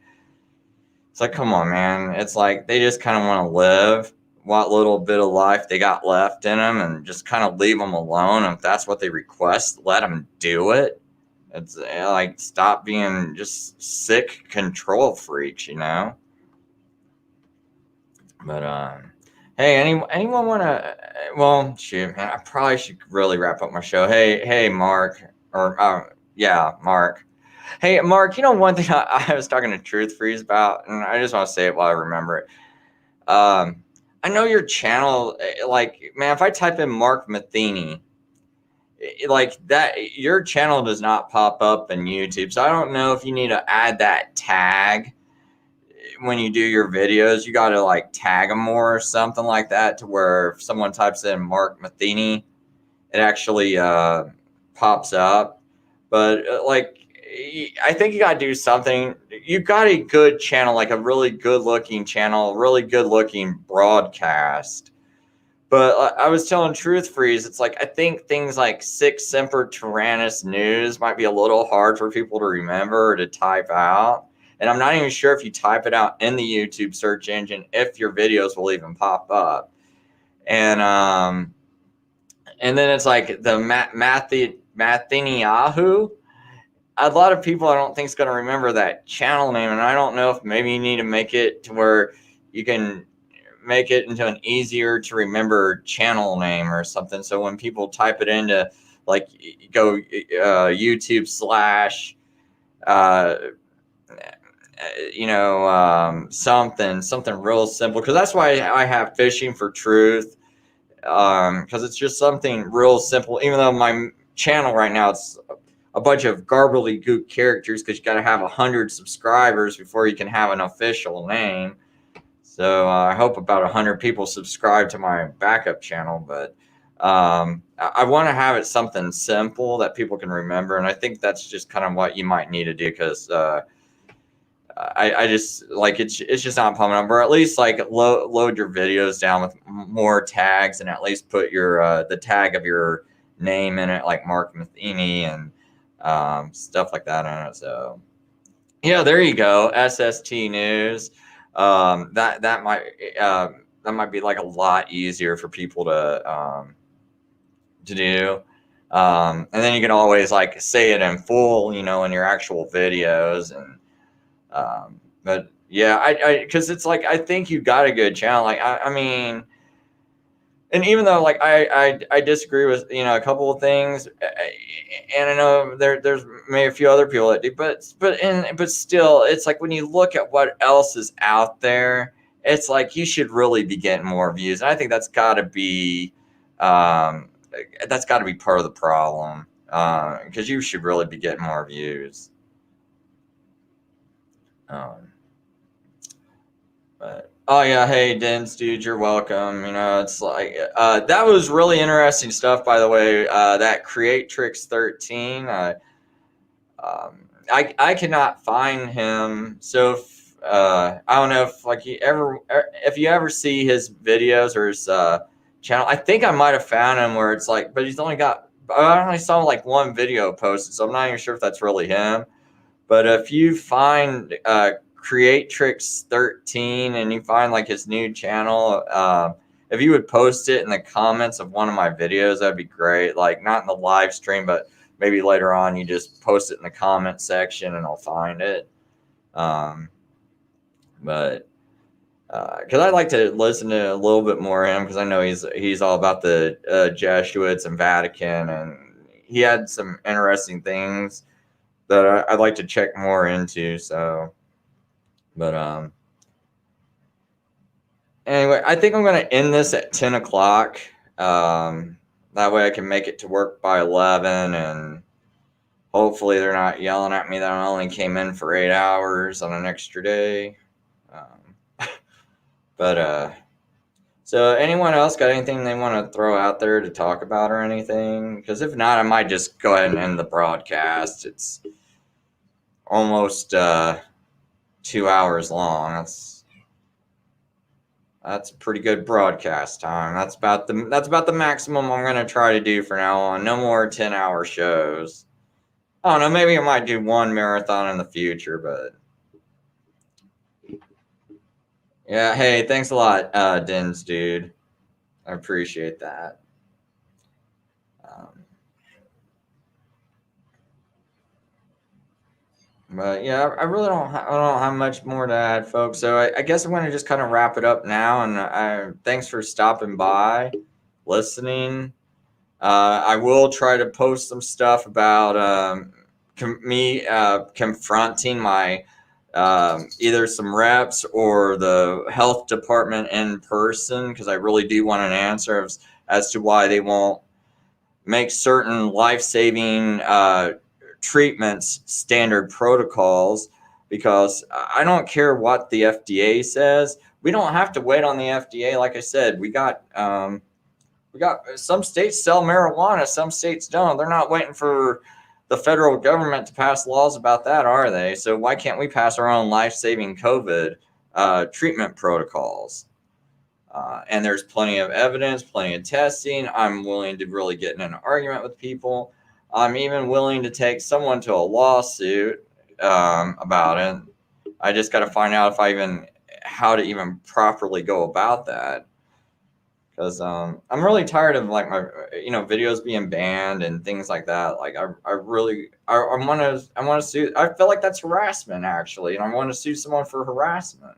come on, man. It's like they just kind of want to live what little bit of life they got left in them and just kind of leave them alone. And if that's what they request, let them do it. It's like, stop being just sick control freaks, But, hey, anyone want to? Well, shoot, man, I probably should really wrap up my show. Hey, Mark, or yeah, Mark. Hey, Mark, one thing I was talking to Truth Freeze about, and I just want to say it while I remember it. I know your channel, like, man, if I type in Mark Matheny, like that, your channel does not pop up in YouTube. So I don't know if you need to add that tag when you do your videos. You got to like tag them more or something like that, to where if someone types in Mark Matheny, it actually pops up. But I think you got to do something. You got a good channel, like a really good looking channel, really good looking broadcast. But I was telling Truth Freeze, it's like I think things like Sic Semper Tyrannis News might be a little hard for people to remember or to type out. And I'm not even sure if you type it out in the YouTube search engine, if your videos will even pop up. And then it's like the Matheniahu. A lot of people I don't think is going to remember that channel name, and I don't know if maybe you need to make it to where you can make it into an easier to remember channel name or something. So when people type it into, like, go YouTube / something real simple, because that's why I have Fishing for Truth, because it's just something real simple. Even though my channel right now, it's a bunch of gobbledygook characters, because you got to have 100 subscribers before you can have an official name. So I hope about 100 people subscribe to my backup channel, but I want to have it something simple that people can remember, and I think that's just kind of what you might need to do, because I just like it's just not popping up. Or at least like load your videos down with more tags, and at least put your the tag of your name in it, like Mark Matheny and stuff like that in it. So yeah, there you go. SST News. That might be like a lot easier for people to do. And then you can always like say it in full, in your actual videos. And but yeah, I because it's like I think you got a good channel. Like I mean, and even though like I disagree with a couple of things, and I know there's maybe a few other people that do, but still, it's like when you look at what else is out there, it's like you should really be getting more views, and I think um, that's got to be part of the problem, because you should really be getting more views. But oh yeah, hey Dens, dude, you're welcome. It's like that was really interesting stuff, by the way. That Creatrix 13. I cannot find him. So I don't know if you ever see his videos or his channel. I think I might have found him where it's like, but I only saw like one video posted, so I'm not even sure if that's really him. But if you find Creatrix 13 and you find like his new channel, if you would post it in the comments of one of my videos, that'd be great. Like not in the live stream, but maybe later on you just post it in the comment section and I'll find it. But because I'd like to listen to a little bit more of him, because I know he's all about the Jesuits and Vatican, and he had some interesting things that I'd like to check more into. So, but anyway, I think I'm going to end this at 10 o'clock. That way I can make it to work by 11, and hopefully they're not yelling at me that I only came in for 8 hours on an extra day. But so anyone else got anything they want to throw out there to talk about or anything? Because if not, I might just go ahead and end the broadcast. It's almost 2 hours long. That's pretty good broadcast time. That's about the maximum I'm gonna try to do for now on. No more 10-hour shows. I don't know. Maybe I might do one marathon in the future, but yeah. Hey, thanks a lot, Dins, dude. I appreciate that. But yeah, I really don't have much more to add, folks. So I guess I'm going to just kind of wrap it up now. And thanks for stopping by, listening. I will try to post some stuff about me confronting my either some reps or the health department in person, because I really do want an answer as to why they won't make certain life-saving treatments standard protocols, because I don't care what the FDA says. We don't have to wait on the FDA. Like I said, we got some states sell marijuana, some states don't. They're not waiting for the federal government to pass laws about that, are they? So why can't we pass our own life-saving COVID treatment protocols? And there's plenty of evidence, plenty of testing. I'm willing to really get in an argument with people. I'm even willing to take someone to a lawsuit about it. I just got to find out how to even properly go about that. Because I'm really tired of like my videos being banned and things like that. Like I want to sue. I feel like that's harassment, actually, and I want to sue someone for harassment.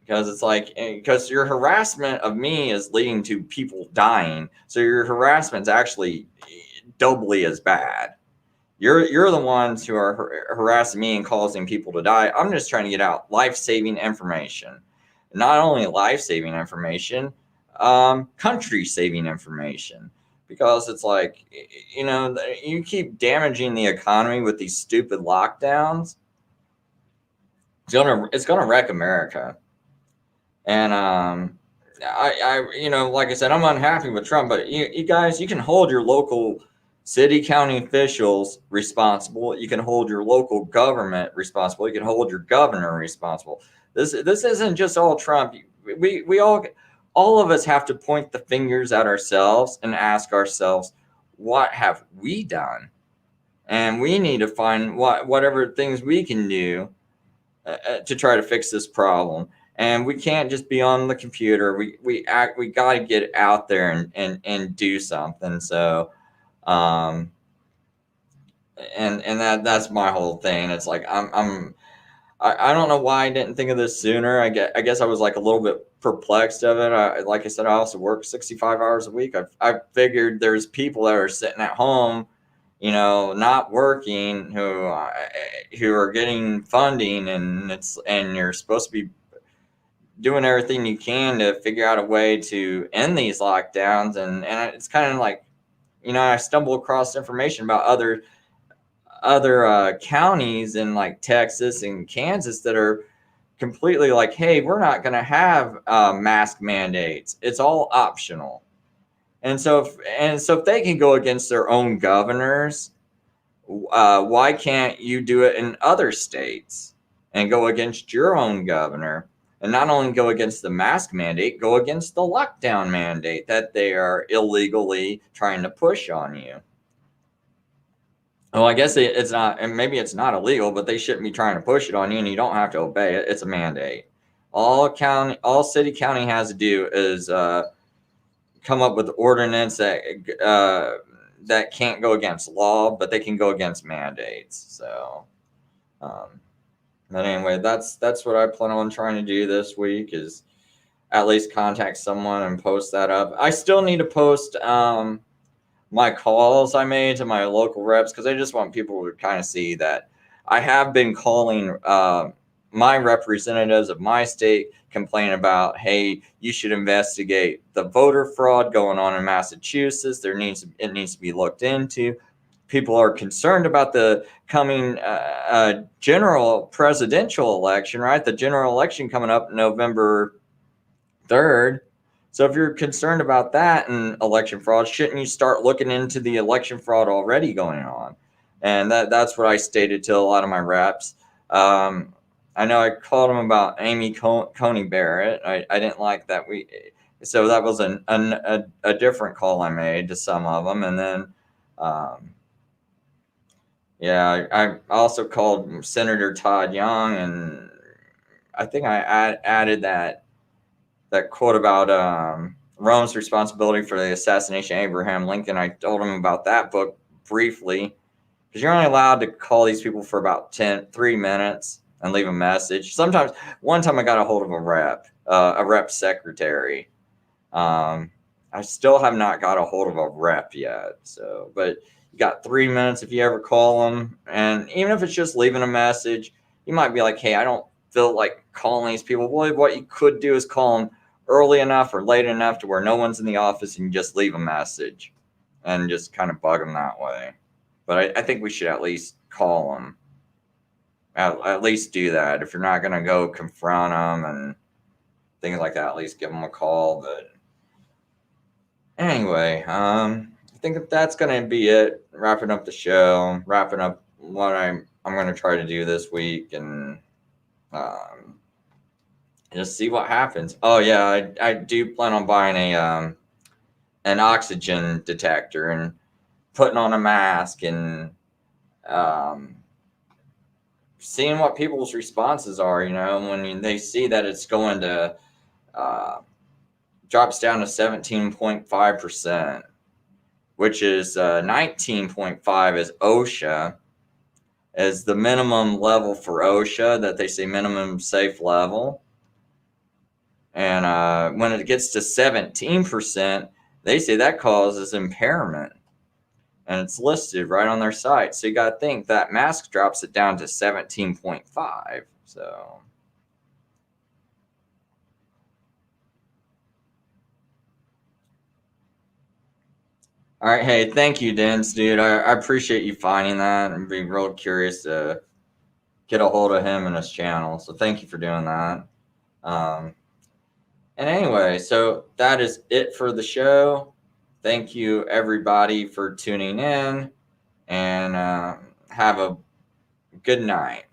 Because it's like, because your harassment of me is leading to people dying, so your harassment's actually doubly as bad. You're the ones who are harassing me and causing people to die. I'm just trying to get out life-saving information. Not only life-saving information, country-saving information. Because it's like, you keep damaging the economy with these stupid lockdowns. It's gonna wreck America. And like I said, I'm unhappy with Trump, but you guys, you can hold your local city, county officials responsible. You can hold your local government responsible. You can hold your governor responsible. This isn't just all Trump. We all all of us have to point the fingers at ourselves and ask ourselves, what have we done? And we need to find whatever things we can do to try to fix this problem. And we can't just be on the computer. We got to get out there and do something. So, and that's my whole thing. It's like I don't know why I didn't think of this sooner. I guess I was like a little bit perplexed of it. Like I said, I also work 65 hours a week. I figured there's people that are sitting at home, not working, who are getting funding, and you're supposed to be doing everything you can to figure out a way to end these lockdowns. And it's kind of like, I stumble across information about other counties in like Texas and Kansas that are completely like, hey, we're not going to have mask mandates. It's all optional. And so if they can go against their own governors, why can't you do it in other states and go against your own governor? And not only go against the mask mandate, go against the lockdown mandate that they are illegally trying to push on you. Well, I guess it's not, and maybe it's not illegal, but they shouldn't be trying to push it on you, and you don't have to obey it. It's a mandate. All city county has to do is come up with ordinance that can't go against law, but they can go against mandates. So, but anyway, that's what I plan on trying to do this week, is at least contact someone and post that up. I still need to post my calls I made to my local reps, because I just want people to kind of see that I have been calling my representatives of my state, complaining about, hey, you should investigate the voter fraud going on in Massachusetts. It needs to be looked into. People are concerned about the coming general presidential election, right? The general election coming up November 3rd. So if you're concerned about that and election fraud, shouldn't you start looking into the election fraud already going on? And that's what I stated to a lot of my reps. I know I called them about Amy Coney Barrett. I didn't like that. So that was a different call I made to some of them. And then, I also called Senator Todd Young, and I think I added that quote about Rome's responsibility for the assassination of Abraham Lincoln. I told him about that book briefly, because you're only allowed to call these people for about 3 minutes and leave a message. Sometimes, one time I got a hold of a rep secretary. I still have not got a hold of a rep yet. So, but you got 3 minutes if you ever call them. And even if it's just leaving a message, you might be like, hey, I don't feel like calling these people. Well, what you could do is call them early enough or late enough to where no one's in the office, and you just leave a message and just kind of bug them that way. But I think we should at least call them. At least do that. If you're not going to go confront them and things like that, at least give them a call. But anyway, I think that's going to be it. Wrapping up the show, wrapping up what I'm going to try to do this week, and just see what happens. Oh yeah, I do plan on buying an oxygen detector and putting on a mask, and seeing what people's responses are. When they see that it's going to drops down to 17.5%, which is 19.5 is OSHA, as the minimum level for OSHA, that they say minimum safe level. And when it gets to 17%, they say that causes impairment. And it's listed right on their site. So you got to think that mask drops it down to 17.5. So. All right. Hey, thank you, Dens, dude. I appreciate you finding that, and being real curious to get a hold of him and his channel. So thank you for doing that. And anyway, so that is it for the show. Thank you, everybody, for tuning in, and have a good night.